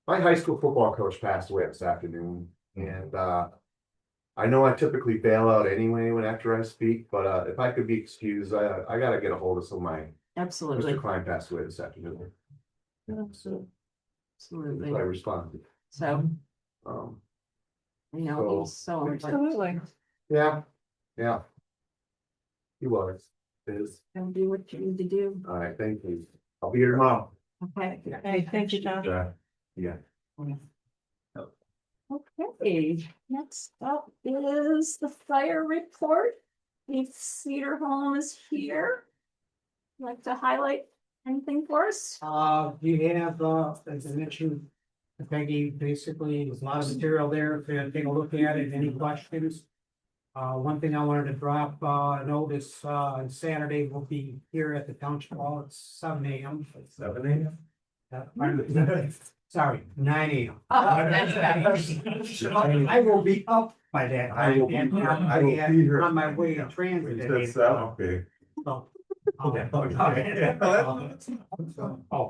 My high school football coach passed away this afternoon, and I know I typically bail out anyway when after I speak, but if I could be excused, I gotta get a hold of some of my, Absolutely. Mr. Klein passed away this afternoon. So Absolutely. I responded. So, Um, you know, he's so important. Absolutely. yeah, yeah. He was, is, And do what you need to do. all right, thank you. I'll be here tomorrow. Okay. Hey, thank you, Josh. Yeah. Okay, next up is the fire report. If Cedar Home is here. Like to highlight anything for us? You have, as I mentioned, Peggy, basically, there's a lot of material there, if you take a look at it, any questions? One thing I wanted to drop, notice, on Saturday, we'll be here at the Township Hall at 7 a.m. 7 a.m.? Sorry, 9 a.m. Oh, that's right. I will be up by that I will time, be- and I will be here. on my way to transit. at 8 That's, o'clock. okay. So, Okay. Oh,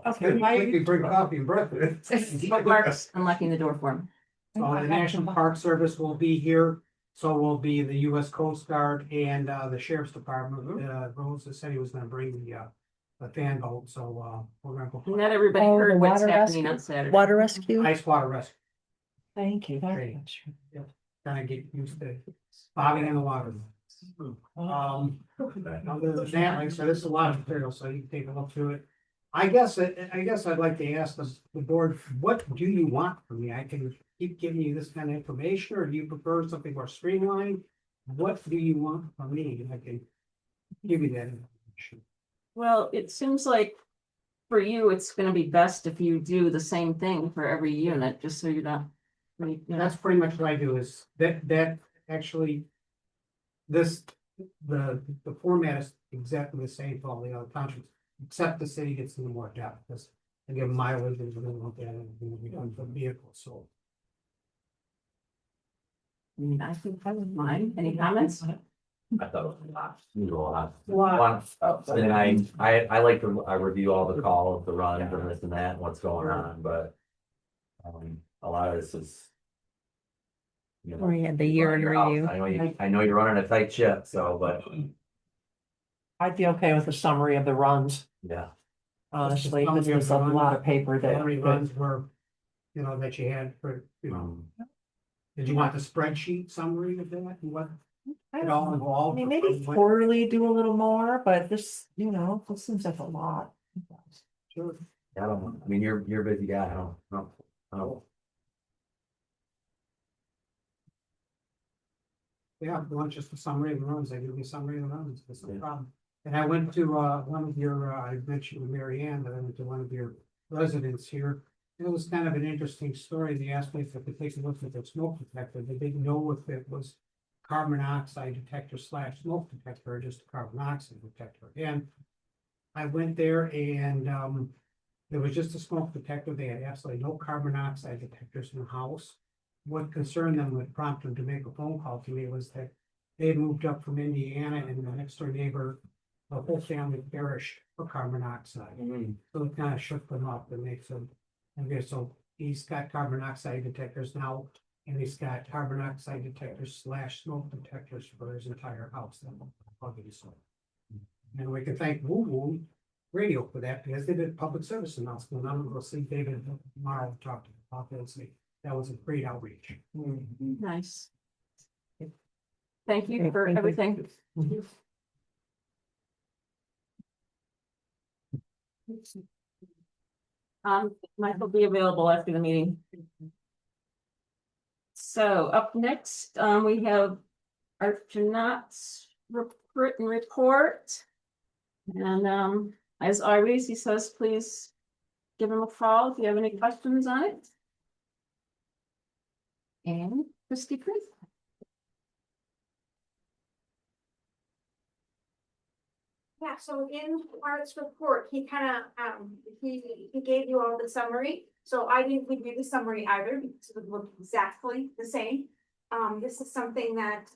Okay. quickly bring coffee and breakfast. Mark's unlocking the door for him. So the National Park Service will be here, so will be the US Coast Guard and the Sheriff's Department. Rose said he was gonna bring the fan boat, so we're gonna go. Not everybody Oh, the heard what's water happening rescue? on Saturday. Water rescue? Ice water rescue, Thank you. Great. kind of get used to bobbing in the water. Other than that, like I said, this is a lot of material, so you can take a look through it. I guess I'd like to ask the board, what do you want from me? I can keep giving you this kind of information, or do you prefer something more streamlined? What do you want from me? I can give you that information. Well, it seems like for you, it's gonna be best if you do the same thing for every unit, just so you're not. You know, That's pretty much what I do is that actually. The format is exactly the same for all the other townships, except the city gets into more depth, because they give mileage and everything like that, and we come from vehicles, so. I think I would mind. Any comments? I thought it was a lot. You know, a lot. Lot. And I like to, I review all the calls, the runs and this and that, and what's going on, but. A lot of this is. You know, We had the year in your house. review. I know you're running a tight ship, so, but, I'd be okay with a summary of the runs, yeah. honestly, this was a lot of paper How many that, runs were, that you had for, did you want the spreadsheet summary of that, and what it all I involved? mean, maybe quarterly do a little more, but this seems like a lot. Sure. I don't know. I mean, you're a busy guy. I don't. Yeah, if you want just a summary of the runs, I give you a summary of the runs, that's no problem. And I went to one of your, I mentioned with Mary Ann, but I went to one of your residents here. And it was kind of an interesting story. They asked me if I could take a look at their smoke detector. They didn't know if it was carbon monoxide detector / smoke detector, or just a carbon monoxide detector. And I went there and there was just a smoke detector. They had absolutely no carbon monoxide detectors in the house. What concerned them, what prompted them to make a phone call to me, was that they had moved up from Indiana, and the next door neighbor, the whole family perished for carbon monoxide. So it kind of shook them up and makes them, okay, so he's got carbon monoxide detectors now, and he's got carbon monoxide detectors / smoke detectors for his entire house. And we can thank Woo Woo Radio for that, because they did public service announcement. I'm gonna go see David tomorrow, talk to him about that, and say, that was a great outreach. Nice. Thank you Okay, for thank you. everything. Mike will be available after the meeting. So up next, we have Archonauts written report. And as always, he says, please give him a call if you have any questions on it. And Christie, please. Yeah, so in Art's report, he kind of, he gave you all the summary, so I didn't give you the summary either, because it would look exactly the same. This is something that,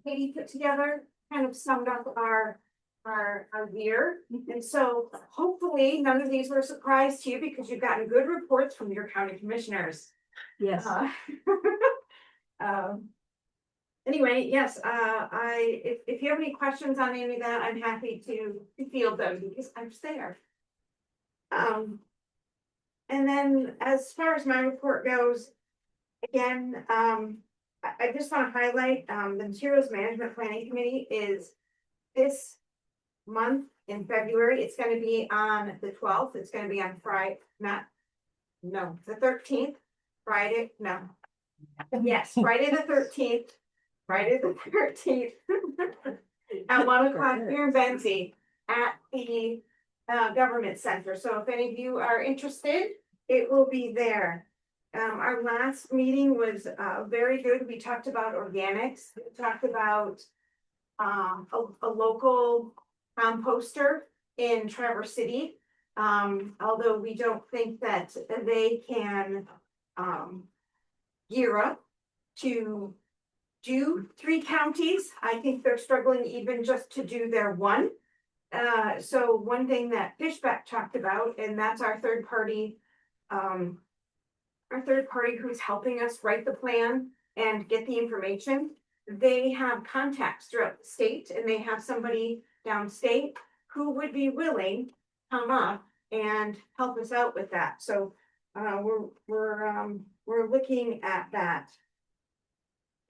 Katie put together, kind of summed up our year. And so hopefully none of these were a surprise to you, because you've gotten good reports from your county commissioners. Yes. Anyway, yes, if you have any questions on any of that, I'm happy to field them, because I'm just there. And then as far as my report goes, again, I just want to highlight, the Materials Management Planning Committee is this month in February. It's gonna be on the 12th. It's gonna be on Friday, the 13th, Friday, no. Yes, Friday the 13th. Friday the 13th. At 1:00 here in Benzie at the government center. So if any of you are interested, it will be there. Our last meeting was very good. We talked about organics. We talked about a local composter in Traverse City. Although we don't think that they can gear up to do 3 counties. I think they're struggling even just to do their one. So one thing that Fishback talked about, and that's our third party who's helping us write the plan and get the information. They have contacts throughout the state, and they have somebody downstate who would be willing to come up and help us out with that. So we're looking at that.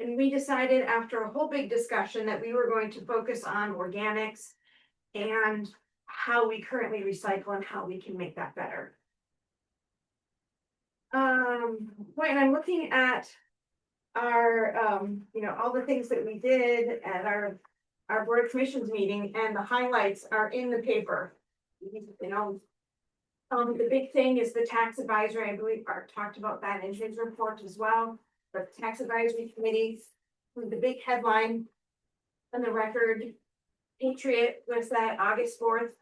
And we decided after a whole big discussion that we were going to focus on organics and how we currently recycle and how we can make that better. And I'm looking at our, all the things that we did at our Board of Commissions meeting, and the highlights are in the paper. The big thing is the tax advisory. I believe Art talked about that in his report as well. The tax advisory committee, the big headline on the record, Patriot was that August 4th.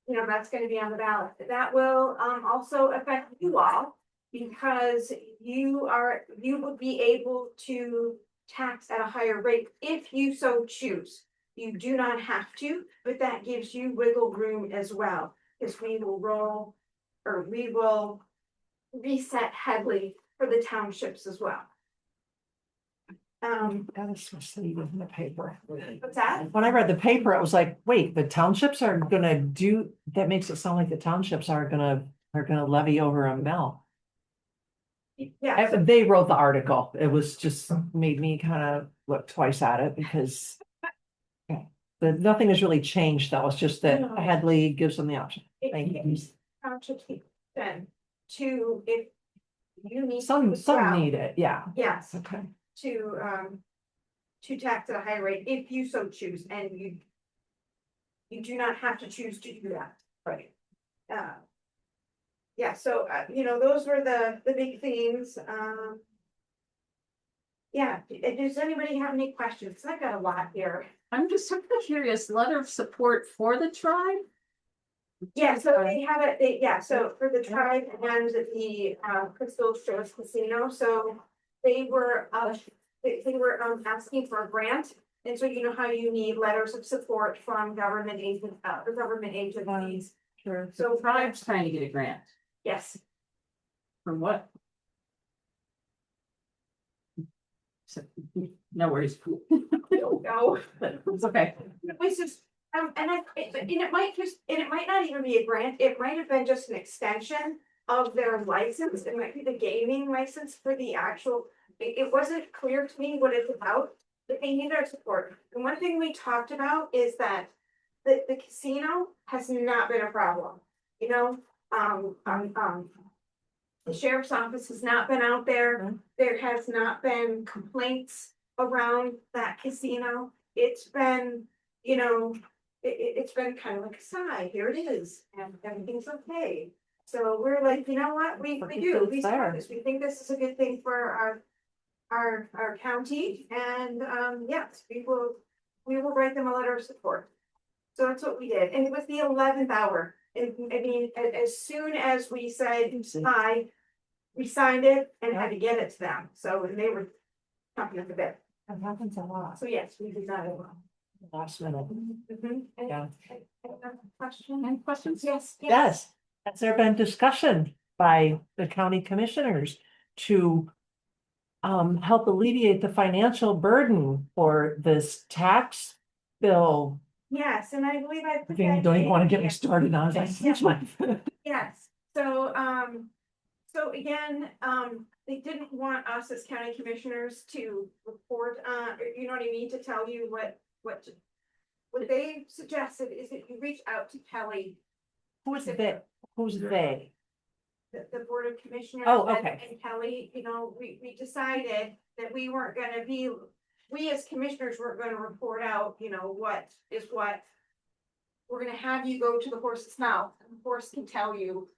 That's going to be on the ballot. That will also affect you all, because you would be able to tax at a higher rate if you so choose. You do not have to, but that gives you wiggle room as well, because we will reset heavily for the townships as well. That is misleading in the paper. What's that? When I read the paper, I was like, wait, the townships are gonna do, that makes it sound like the townships are gonna levy over a mill. Yeah. They wrote the article. It was just made me kind of look twice at it, because nothing has really changed though. It's just that No. Hadley gives them the option. Thank you. Township then to, if you need. Some to need it, yeah. Yes, Okay. to tax at a higher rate if you so choose, and you do not have to choose to do that. Right. Yeah, so those were the big themes. Yeah, does anybody have any questions? I got a lot here. I'm just so curious, letter of support for the tribe? Yeah, so they have it, so for the tribe and the Crystal Shores Casino, so they were asking for a grant. And so you know how you need letters of support from government agencies. Sure. So tribe's trying to get a grant. Yes, From what? So, no worries. no, It's okay. it was just, it might not even be a grant, it might have been just an extension of their license. It might be the gaming license for the actual, it wasn't clear to me what it's about, but they need our support. And one thing we talked about is that the casino has not been a problem, the sheriff's office has not been out there. There has not been complaints around that casino. It's been, it's been kind of like a sigh, here it is, and everything's okay. So we're like, you know what, we do, we support this, we think this is a good thing for our county, and yes, we will we will write them a letter of support. So that's what we did, and it was the 11th hour, and I mean, as soon as we said hi, we signed it and had to get it to them, so they were chomping at the bit. That happens a lot, So yes, we did that. last minute. Yeah. Question? Any questions? Yes. Yes, has there been discussion by the county commissioners to help alleviate the financial burden for this tax bill? Yes, and I believe I. put You that don't even want to in get me here. started on it. Yes, so again, they didn't want us as county commissioners to report, you know what I mean, to tell you what they suggested is that you reach out to Kelly, Who's they? Who's they? the Board of Commissioners. Oh, and- okay. And Kelly, you know, we decided that we weren't gonna be, we as commissioners weren't gonna report out, you know, what is what. We're gonna have you go to the horse's mouth, and the horse can tell you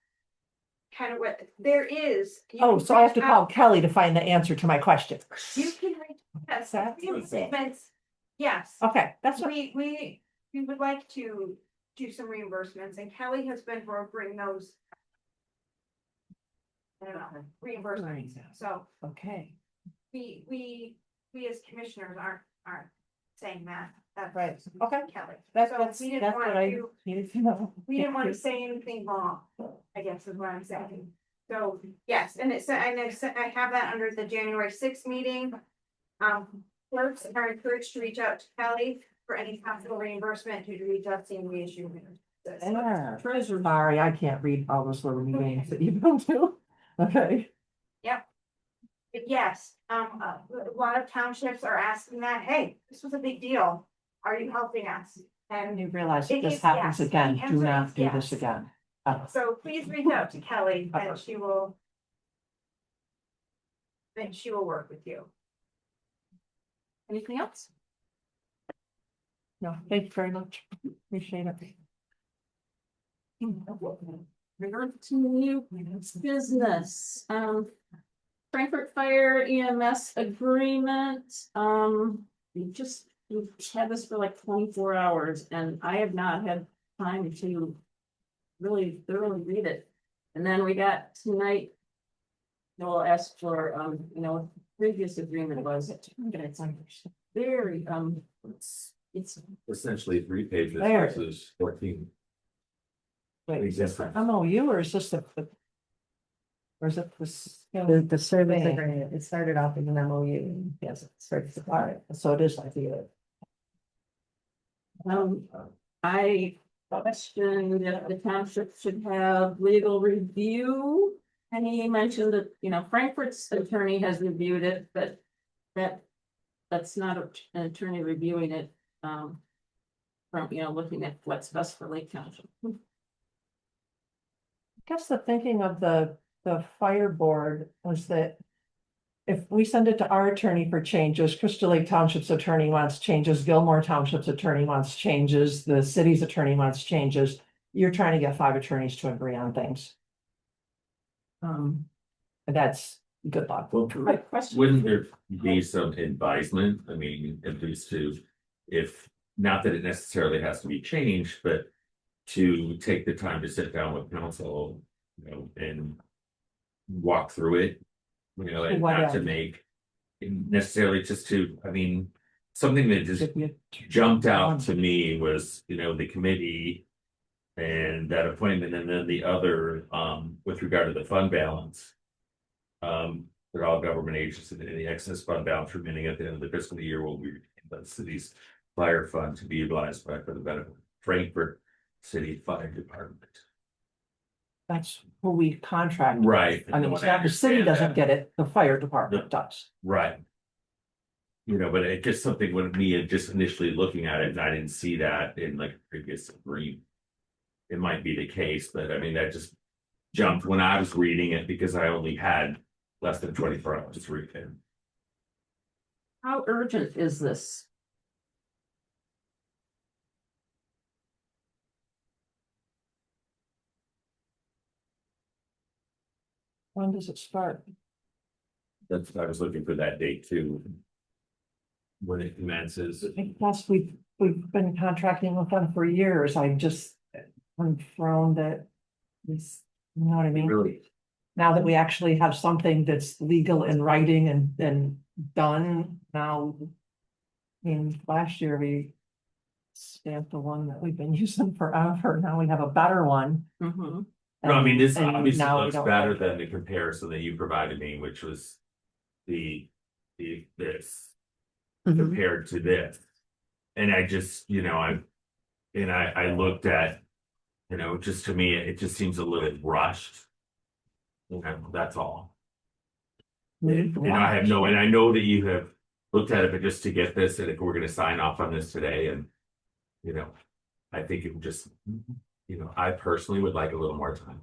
kind of what there is. You Oh, can so I have to reach call out- Kelly to find the answer to my question. You can reach, yes, That's reimbursements, yes. Okay, that's what, We would like to do some reimbursements, and Kelly has been brokering those. I don't know, reimbursements, so okay, we as commissioners aren't saying that. That's right, okay. Kelly. That's, So that's, we didn't that's want what I to- needed to know. We didn't want to say anything wrong, I guess is what I'm saying. So, yes, and I have that under the January 6th meeting. Clerks are encouraged to reach out to Kelly for any possible reimbursement due to readjusting reissue. Yeah. Sorry, I can't read all those little names that you don't do. Okay. But yes, a lot of townships are asking that, hey, this was a big deal. Are you helping us? And And you realize It if this is happens yes. again, The do answer not is do this yes. again. so please reach out to Kelly and she will. Then she will work with you. Anything else? No, thank you very much. Appreciate it. Regard to new business, Frankfurt Fire EMS agreement, we've had this for like 24 hours and I have not had time to really thoroughly read it. And then we got tonight, Noel asked for, you know, what the previous agreement was very, it's Essentially 3 pages There. versus 14. Wait, is this the Difference. MOU or is this the? Or is it this? The service Yeah. agreement, it started off as an MOU. Yes, it started to. All right, so it is like the. I questioned if the township should have legal review. And he mentioned that, you know, Frankfurt's attorney has reviewed it, but that's not an attorney reviewing it. From, you know, looking at what's best for Lake Township. I guess the thinking of the fire board was that. If we send it to our attorney for changes, Crystal Lake Township's attorney wants changes, Gilmore Township's attorney wants changes, the city's attorney wants changes. You're trying to get 5 attorneys to agree on things. And that's good luck. Well, My question. wouldn't there be some advisement? I mean, at least to, if, not that it necessarily has to be changed, but to take the time to sit down with council, you know, and walk through it, you know, and What not to end? make necessarily just to, I mean, something that just Give me jumped out to me was, you know, the committee and that appointment, and then the other, with regard to the fund balance. They're all government agencies, and the excess fund balance remaining at the end of the fiscal year will be retained by the city's fire fund to be utilized by for the benefit of Frankfurt City Fire Department. That's who we contract. Right. I mean, No, it's not the city understand doesn't that. get it, the fire department does. Right. You know, but it just something with me just initially looking at it, and I didn't see that in like a previous agreement. It might be the case, but I mean, that just jumped when I was reading it because I only had less than 24 hours to read it. How urgent is this? When does it start? That's, I was looking for that date too. when it commences. Plus, we've been contracting with them for years. I'm thrown that this, you know what I mean? Really, Now that we actually have something that's legal in writing and done now. I mean, last year we stamped the one that we've been using forever. Now we have a better one. Mhm. No, I mean, this And obviously now we looks don't better have- than the comparison that you provided me, which was this Mhm. compared to this. And I just, I looked at, just to me, it just seems a little rushed. That's all. I have no, and I know that you have looked at it, but just to get this, and if we're gonna sign off on this today and, I think it would just, I personally would like a little more time.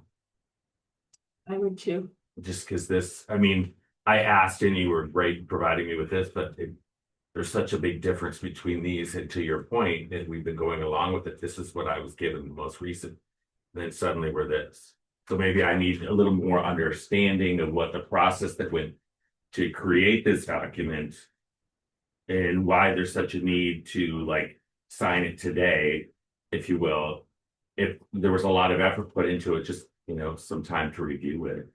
I would too. Just because this, I mean, I asked and you were great providing me with this, but there's such a big difference between these, and to your point, and we've been going along with it, this is what I was given the most recent. Then suddenly we're this. So maybe I need a little more understanding of what the process that went to create this document. And why there's such a need to like sign it today, if you will. If there was a lot of effort put into it, just, some time to review it.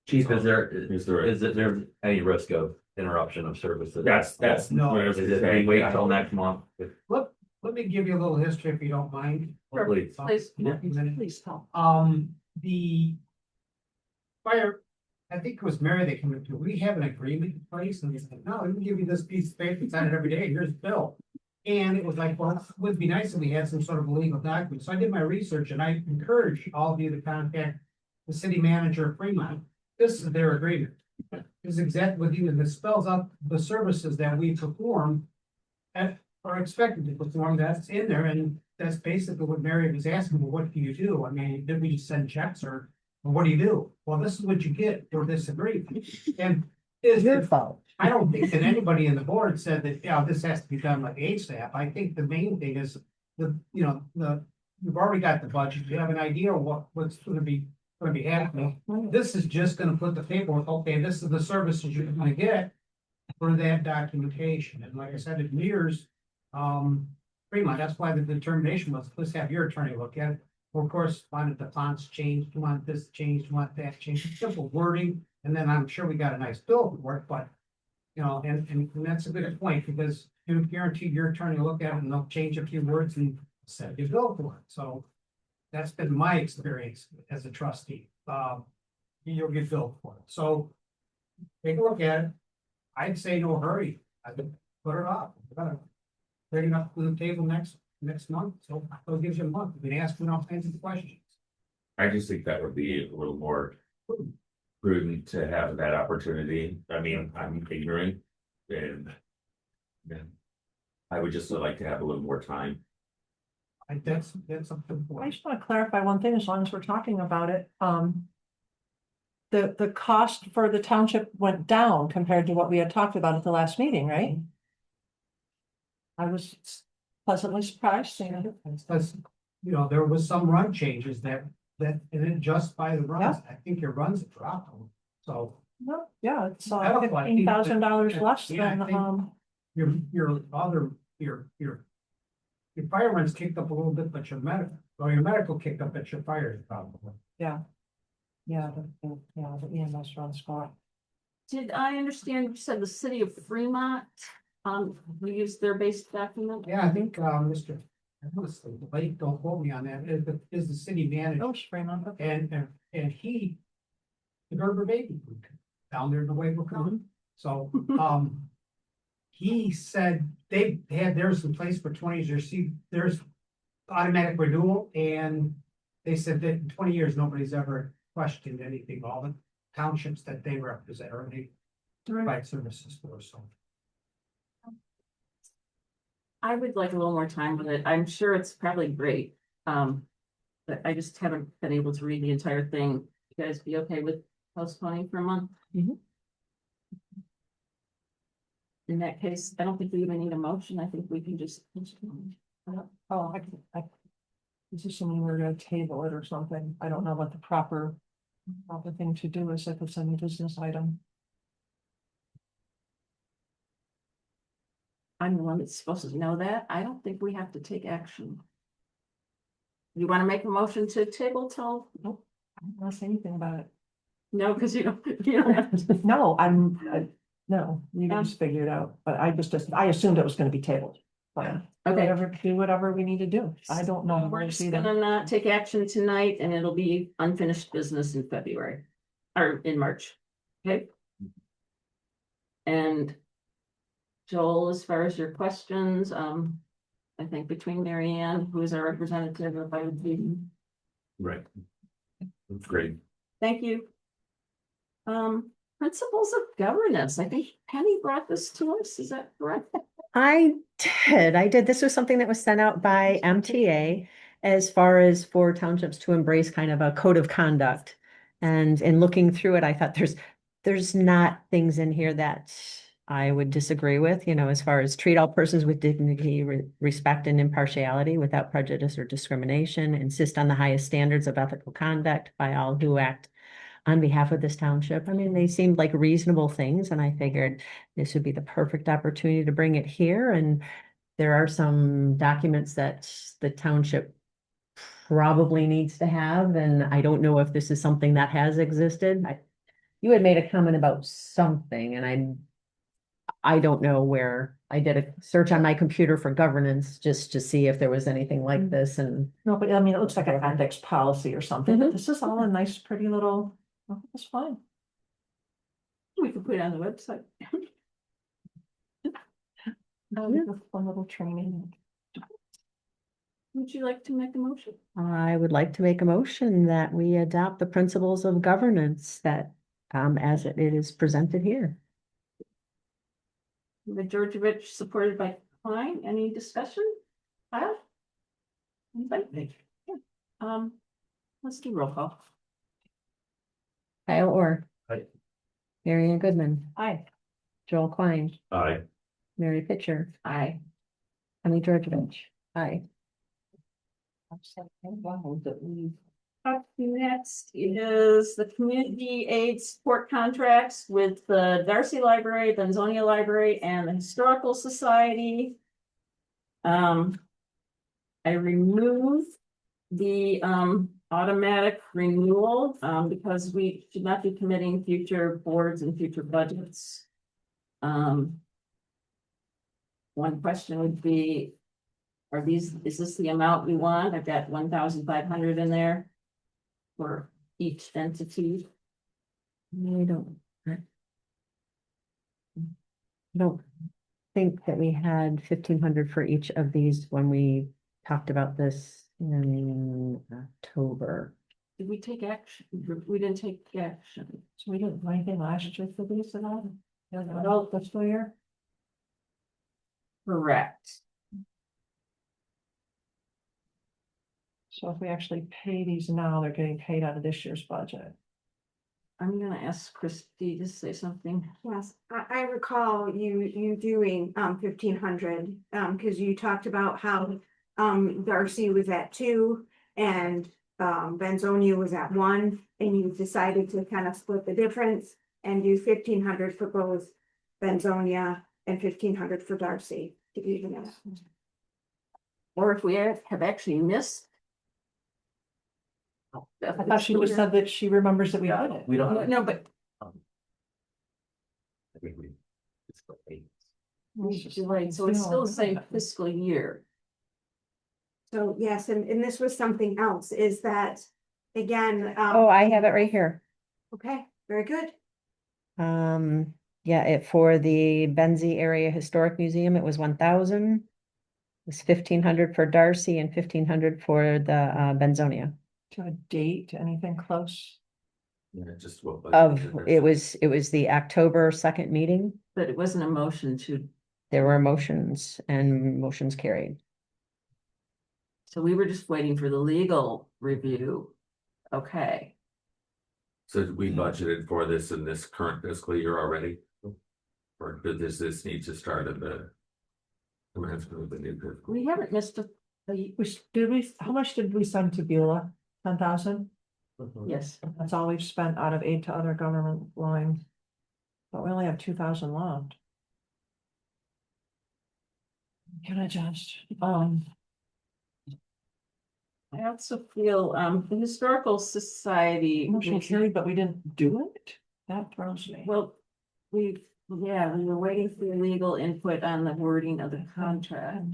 Chief, is there any risk of interruption of services? That's No. what I was Is gonna it, say. we wait until next month? Let me give you a little history if you don't mind. Please. Please, Yeah. please tell. The fire, I think it was Mary that came into, we have an agreement in place, and they said, no, let me give you this piece of paper, sign it every day, here's the bill. And it was like, well, it would be nice if we had some sort of legal document, so I did my research, and I encourage all of you to contact the city manager of Fremont. This is their agreement. This is exactly what you, and it spells out the services that we perform and are expected to perform, that's in there, and that's basically what Mary was asking, well, what do you do? I mean, did we just send checks or what do you do? Well, this is what you get for this agreement. And is Your fault. I don't think that anybody in the board said that, this has to be done like ASAP. I think the main thing is you've already got the budget. You have an idea of what's gonna be happening. This is just gonna put the paperwork, okay, this is the services you're gonna get for that documentation. And like I said, it mirrors, Fremont. That's why the determination was, let's have your attorney look at it. Well, of course, wanted the fonts changed, you want this changed, you want that changed, simple wording, and then I'm sure we got a nice bill for it, but. And that's a good point, because you guarantee your attorney will look at it and they'll change a few words and set you bill for it, so. That's been my experience as a trustee, you'll get billed for it, so. Take a look at it, I'd say no hurry, I would put it off, bring it up to the table next month, so it gives you a month, we can ask them all kinds of questions. I just think that would be a little more prudent to have that opportunity. I mean, I'm ignorant and I would just like to have a little more time. That's up to the I board. just want to clarify one thing, as long as we're talking about it, the cost for the township went down compared to what we had talked about at the last meeting, right? I was pleasantly surprised, seeing it. Because, there was some run changes and then just by the runs, I think your runs have dropped, so. Well, yeah, it's I don't know, I think that- $15,000 less Yeah, I than, think- Your fire runs kicked up a little bit, but your medical kicked up at your fire probably. the EMS runs score. Did I understand you said the city of Fremont, we used their base document? Yeah, I think, Mr. Honestly, don't quote me on that, is the city manager, Oh, Fremont, okay. and he. The Gerber baby down there in the Wayville County, so, he said they had theirs in place for 20 years, see, there's automatic renewal, and they said that in 20 years, nobody's ever questioned anything, all the townships that they represent, or they provide services for, so. I would like a little more time with it. I'm sure it's probably great. But I just haven't been able to read the entire thing. You guys be okay with postponing for a month? Mhm. In that case, I don't think we even need a motion. I think we can just postpone. Oh, this is something we're gonna table it or something. I don't know what the proper thing to do is if it's a new business item. I'm the one that's supposed to know that. I don't think we have to take action. You want to make a motion to table till, I don't want to say anything about it. no, because you don't have to. No, no, you can just figure it out, but I assumed it was gonna be tabled. But Okay. do whatever we need to do. I don't know. We're We'll just see then. gonna not take action tonight and it'll be unfinished business in February or in March. Okay? And Joel, as far as your questions, I think between Mary Ann, who is our representative of IoT. Right. That's great. Thank you. Principles of governance. I think Penny brought this to us. Is that correct? I did. This was something that was sent out by MTA as far as for townships to embrace kind of a code of conduct. And in looking through it, I thought there's not things in here that I would disagree with, as far as treat all persons with dignity, respect and impartiality without prejudice or discrimination, insist on the highest standards of ethical conduct by all who act on behalf of this township. I mean, they seemed like reasonable things, and I figured this would be the perfect opportunity to bring it here. And there are some documents that the township probably needs to have, and I don't know if this is something that has existed. You had made a comment about something, and I don't know where. I did a search on my computer for governance just to see if there was anything like this, and No, but I mean, it looks like an ethics policy or something, but Mhm. this is all a nice, pretty little, it's fine. We could put it on the website. One little training. Would you like to make a motion? I would like to make a motion that we adopt the principles of governance that, as it is presented here. The Georgievich supported by Klein. Any discussion? Kyle? Anybody? Yeah. Let's do roll call. Kyle Orr. Aye. Mary Ann Goodman. Aye. Joel Klein. Aye. Mary Pitcher. Aye. Penny Georgievich. Aye. Up next is the community aid support contracts with the Darcy Library, Benzonia Library, and the Historical Society. I removed the automatic renewal because we should not be committing future boards and future budgets. One question would be, is this the amount we want? I've got 1,500 in there for each entity. I don't think that we had 1,500 for each of these when we talked about this in October. Did we take action? We didn't take action. So we didn't do anything last year for these at all? Adult fiscal year? Correct. So if we actually pay these now, they're getting paid out of this year's budget. I'm gonna ask Christy to say something. Yes, I recall you doing 1,500, because you talked about how Darcy was at 2 and Benzonia was at 1, and you decided to kind of split the difference and do 1,500 for both Benzonia and 1,500 for Darcy to even it. Or if we have actually missed. I thought she just said that she remembers that we did it. We don't. No, but I think we. It's the eight. you're right, so it's still the same fiscal year. So yes, and this was something else, is that, again, Oh, I have it right here. okay, very good. Yeah, for the Benzie Area Historic Museum, it was 1,000. It was 1,500 for Darcy and 1,500 for the Benzonia. To a date, anything close? Yeah, just what. It was the October 2nd meeting. But it wasn't a motion to, There were motions and motions carried. so we were just waiting for the legal review. Okay, So we budgeted for this in this current fiscal year already? Or did this need to start at the? Commencement of the new fiscal? we haven't missed a, How much did we send to Beulah? 10,000? yes, That's all we've spent out of aid to other government lines. But we only have 2,000 left. Can I just, I also feel, the Historical Society. motion carried, but we didn't do it? That throws me. Well, we were waiting for legal input on the wording of the contract.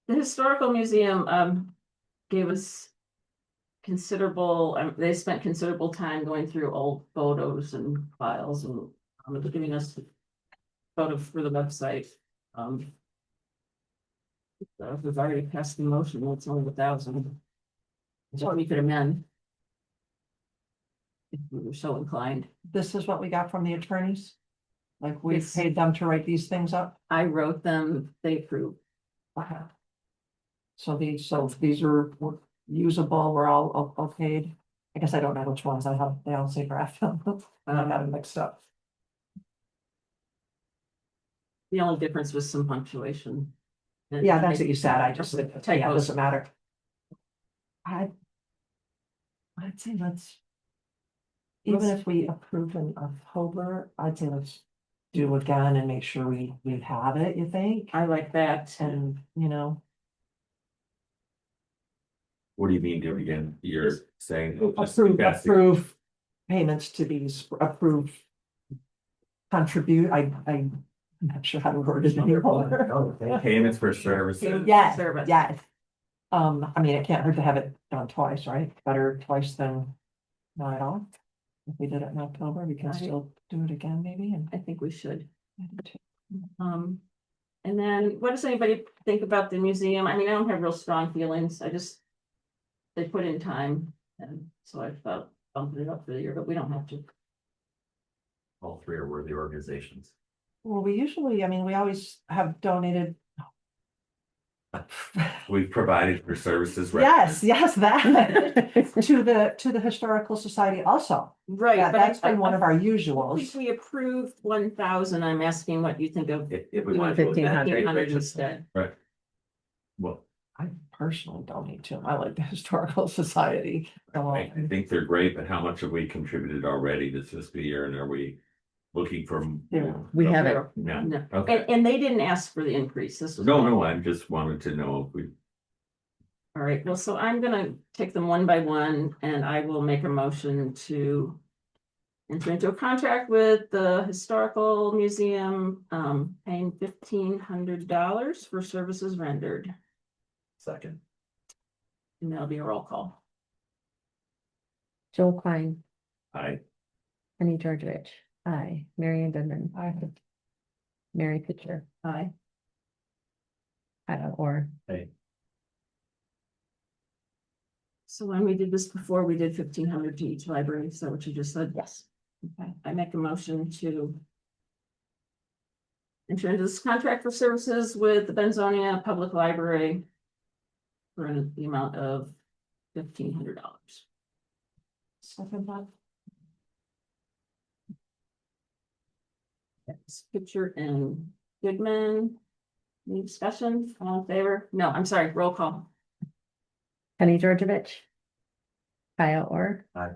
The Historical Museum, gave us considerable, they spent considerable time going through old photos and files and, giving us photos for the website. So we've already passed the motion, it's only 1,000. So we could amend. If we were so inclined. This is what we got from the attorneys? Like we Yes. paid them to write these things up? I wrote them, they approved. Okay. So these are usable, we're all okayed. I guess I don't know which ones I have, they all say draft. I got them mixed up. The only difference was some punctuation. And Yeah, that's what you said, I just, yeah, it Typos. doesn't matter. I'd say let's. Even if we approve in October, I'd say let's do again and make sure we have it, you think? I like that. And, you know, What do you mean, do it again? You're saying. just pass it. approve payments to these, approve. Contribute, I'm not sure how to word it anymore. Payments for services. Yes, Service. yes. I mean, it can't hurt to have it done twice, right? Better twice than not at all. If we did it in October, we can Right. still do it again, maybe, and. I think we should. And then what does anybody think about the museum? I mean, I don't have real strong feelings. They put in time, and so I thought bumping it up for the year, but we don't have to. All three are worthy organizations. Well, we usually, I mean, we always have donated. We've provided for services. Yes, that, to the Historical Society also. Right. Yeah, but that's I been one of our think usuals. we approved 1,000. I'm asking what you think of If we want to. do it that 1,500 way, instead. Right. Well, I personally donate to them. I like the Historical Society. I think they're great, but how much have we contributed already this fiscal year, and are we looking for? Yeah, we have it. Yeah, No. okay. And they didn't ask for the increase. This was. No, I just wanted to know if we, All right, well, so I'm gonna take them one by one, and I will make a motion to enter into a contract with the Historical Museum, paying $1,500 for services rendered. Second. And that'll be a roll call. Joel Klein, I, Penny Georgevich, aye, Marion Goodman, I, Mary Pitcher, Aye. or So when we did this before, we did 1,500 to each library, is that what you just said? yes. Okay, I make a motion to enter into this contract for services with the Benzonia Public Library for the amount of $1,500. second that. That's Pitcher and Goodman. Any discussion? All in favor? No, I'm sorry, roll call. Penny Georgevich, Kyle Orr. Aye.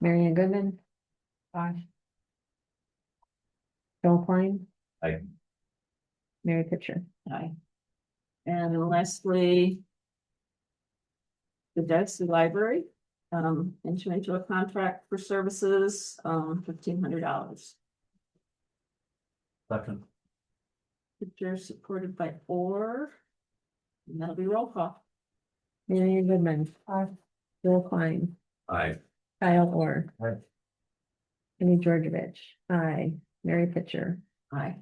Marion Goodman, Aye. Joel Klein. Aye. Mary Pitcher. Aye. And then lastly, the Darcy Library, enter into a contract for services, $1,500. Second. Pitcher supported by Orr. And that'll be roll call. Marion Goodman, Joel Klein, I, Kyle Orr. Aye. Penny Georgevich, aye, Mary Pitcher. Aye.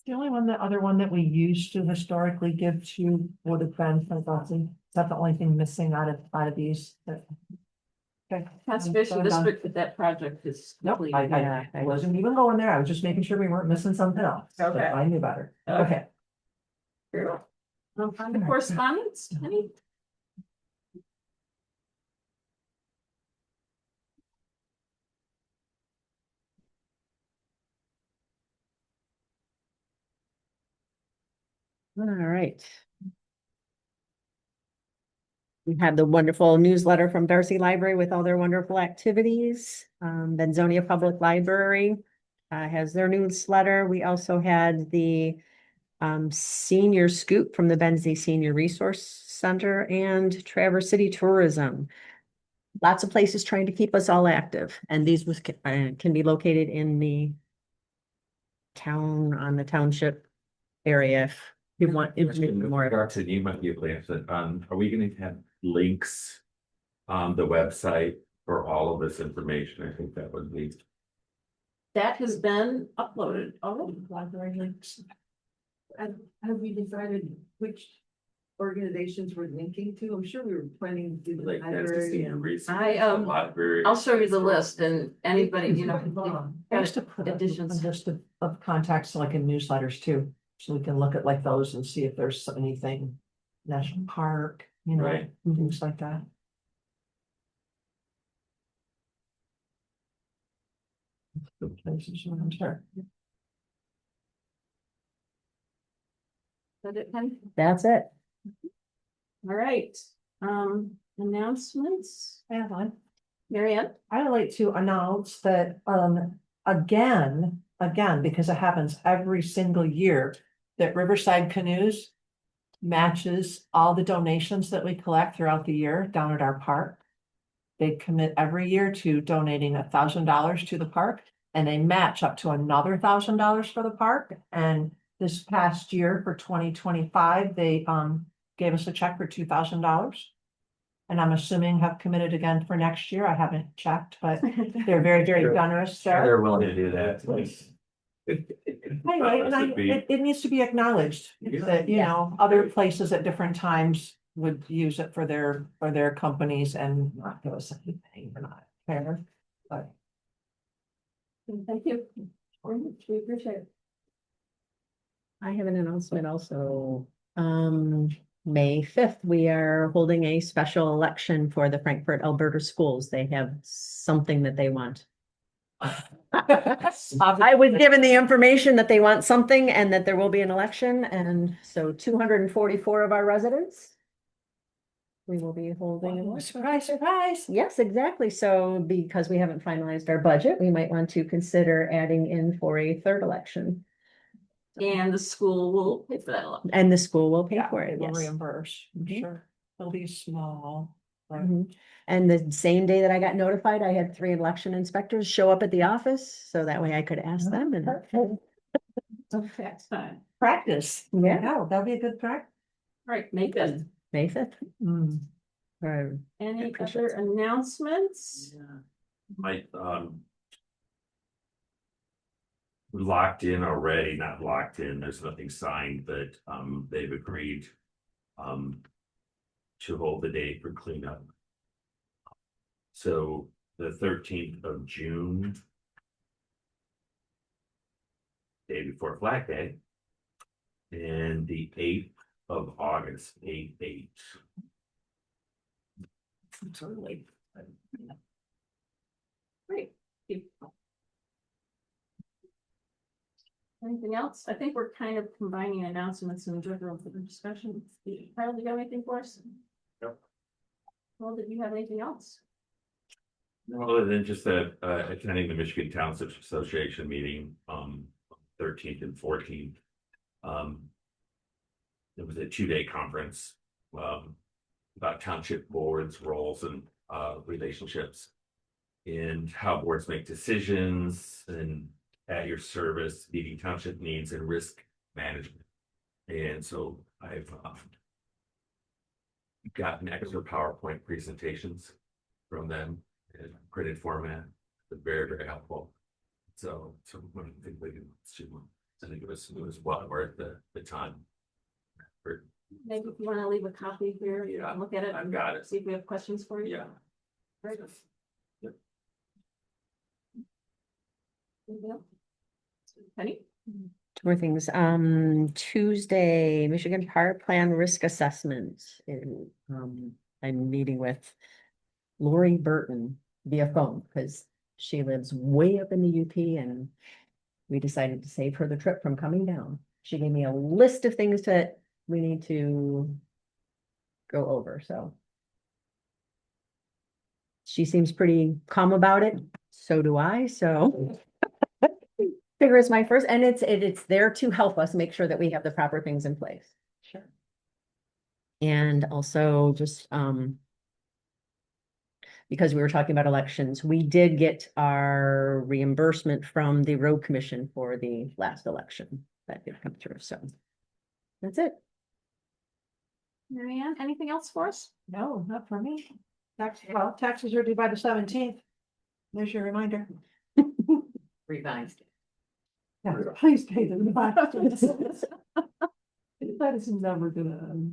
The only one, the other one that we used to historically give to would have been $10,000. Is that the only thing missing out of these? Okay. Conservation I'm done. District, but that project is Nope, complete. I wasn't even going there. I was just making sure we weren't missing something else. but Okay. I knew better. Okay. Okay. On the correspondence, any? All right. We have the wonderful newsletter from Darcy Library with all their wonderful activities. Benzonia Public Library has their newsletter. We also had the senior scoop from the Benzie Senior Resource Center and Traverse City Tourism. Lots of places trying to keep us all active, and these can be located in the on the township area if you want information more. Roxanne, you might be able to answer that. Are we gonna have links on the website for all of this information? I think that would be. That has been uploaded already. Library links. Have we decided which organizations we're linking to? I'm sure we were planning to do the Like, that's the library. senior resource, I, the library. I'll show you the list and anybody, you know. I used to put a Additions. list of contacts like in newsletters too, so we can look at like those and see if there's anything. National Park, you know, Right. things like that. Good places, I'm sure. Is that it, Penny? That's it. All right, announcements, I have one. Marianne? I would like to announce that, again, because it happens every single year, that Riverside Canoes matches all the donations that we collect throughout the year down at our park. They commit every year to donating $1,000 to the park, and they match up to another $1,000 for the park. And this past year for 2025, they gave us a check for $2,000. And I'm assuming have committed again for next year. I haven't checked, but they're very, very generous there. They're willing to do that. Anyway, and it needs to be acknowledged that, you Yeah. know, other places at different times would use it for their companies and not give us anything. We're not fair, but. Thank you. We appreciate it. I have an announcement also. May 5th, we are holding a special election for the Frankfurt, Alberta schools. They have something that they want. I was given the information that they want something and that there will be an election, and so 244 of our residents. We will be holding. an election. Surprise, surprise. Yes, exactly. So because we haven't finalized our budget, we might want to consider adding in for a third election. And the school will pay for that election. And the school will pay Yeah, for they it, will yes. reimburse, I'm Mhm. sure. They'll be small. Right. Mhm. And the same day that I got notified, I had 3 election inspectors show up at the office, so that way I could ask them and. Next time. Practice. Yeah. Yeah, that'll be a good practice. All right, May 5th. May 5th. Or- Any appreciate other announcements? Might, we're locked in already, not locked in, there's nothing signed, but, they've agreed, to hold the date for cleanup. So the 13th of June. Day before Flag Day. And the 8th of August, 8/8. It's early. Great. Anything else? I think we're kind of combining announcements and general for the discussion. Kyle, do you have anything for us? Yep. Well, did you have anything else? No, other than just that, attending the Michigan Township Association meeting, 13th and 14th. It was a 2-day conference, about township boards, roles and, relationships. And how boards make decisions and at your service, meeting township needs and risk management. And so I've, gotten extra PowerPoint presentations from them in printed format. They're very, very helpful. So I think we can, I think it was well worth the time. Maybe if you want to leave a copy here, you Yeah, can look at it. I've got it. See if we have questions for you. Yeah. Great. Yep. Anything else? Penny? 2 more things. Tuesday, Michigan Power Plan Risk Assessment. And, I'm meeting with Lori Burton via phone because she lives way up in the UP and we decided to save her the trip from coming down. She gave me a list of things that we need to go over, so. She seems pretty calm about it. So do I, so. figure is my first, and it's there to help us make sure that we have the proper things in place. Sure. And also just, because we were talking about elections, we did get our reimbursement from the road commission for the last election that did come through, so. That's it. Mary Ann, anything else for us? No, not for me. Taxes are due by the 17th. There's your reminder. Revised. Yeah, please pay the revised. That is never gonna.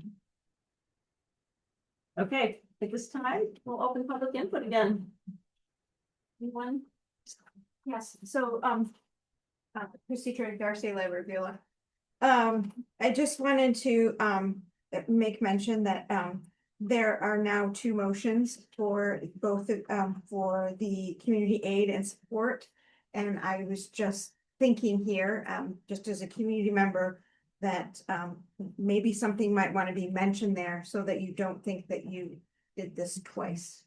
Okay, at this time, we'll open public input again. Anyone? Yes, so, Christy Trigg, Darcy Library Bureau. I just wanted to, make mention that, there are now 2 motions for both, for the community aid and support. And I was just thinking here, just as a community member, that, maybe something might want to be mentioned there so that you don't think that you did this twice.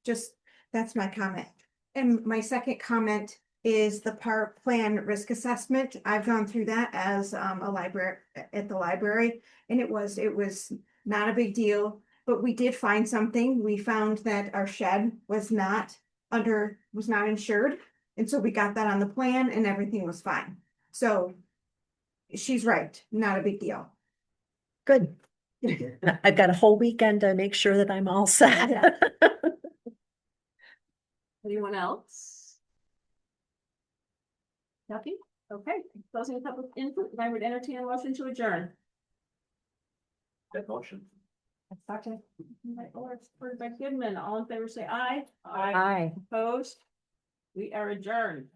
Just, that's my comment. And my second comment is the park plan risk assessment. I've gone through that as a library at the library, and it was not a big deal, but we did find something. We found that our shed was not insured, and so we got that on the plan and everything was fine. So she's right, not a big deal. Good. I've got a whole weekend to make sure that I'm all set. Anyone else? Nothing? Okay, closing public input, I would entertain a motion to adjourn. That motion. Second. Or by Goodman, all in favor say aye. Aye. Opposed? We are adjourned.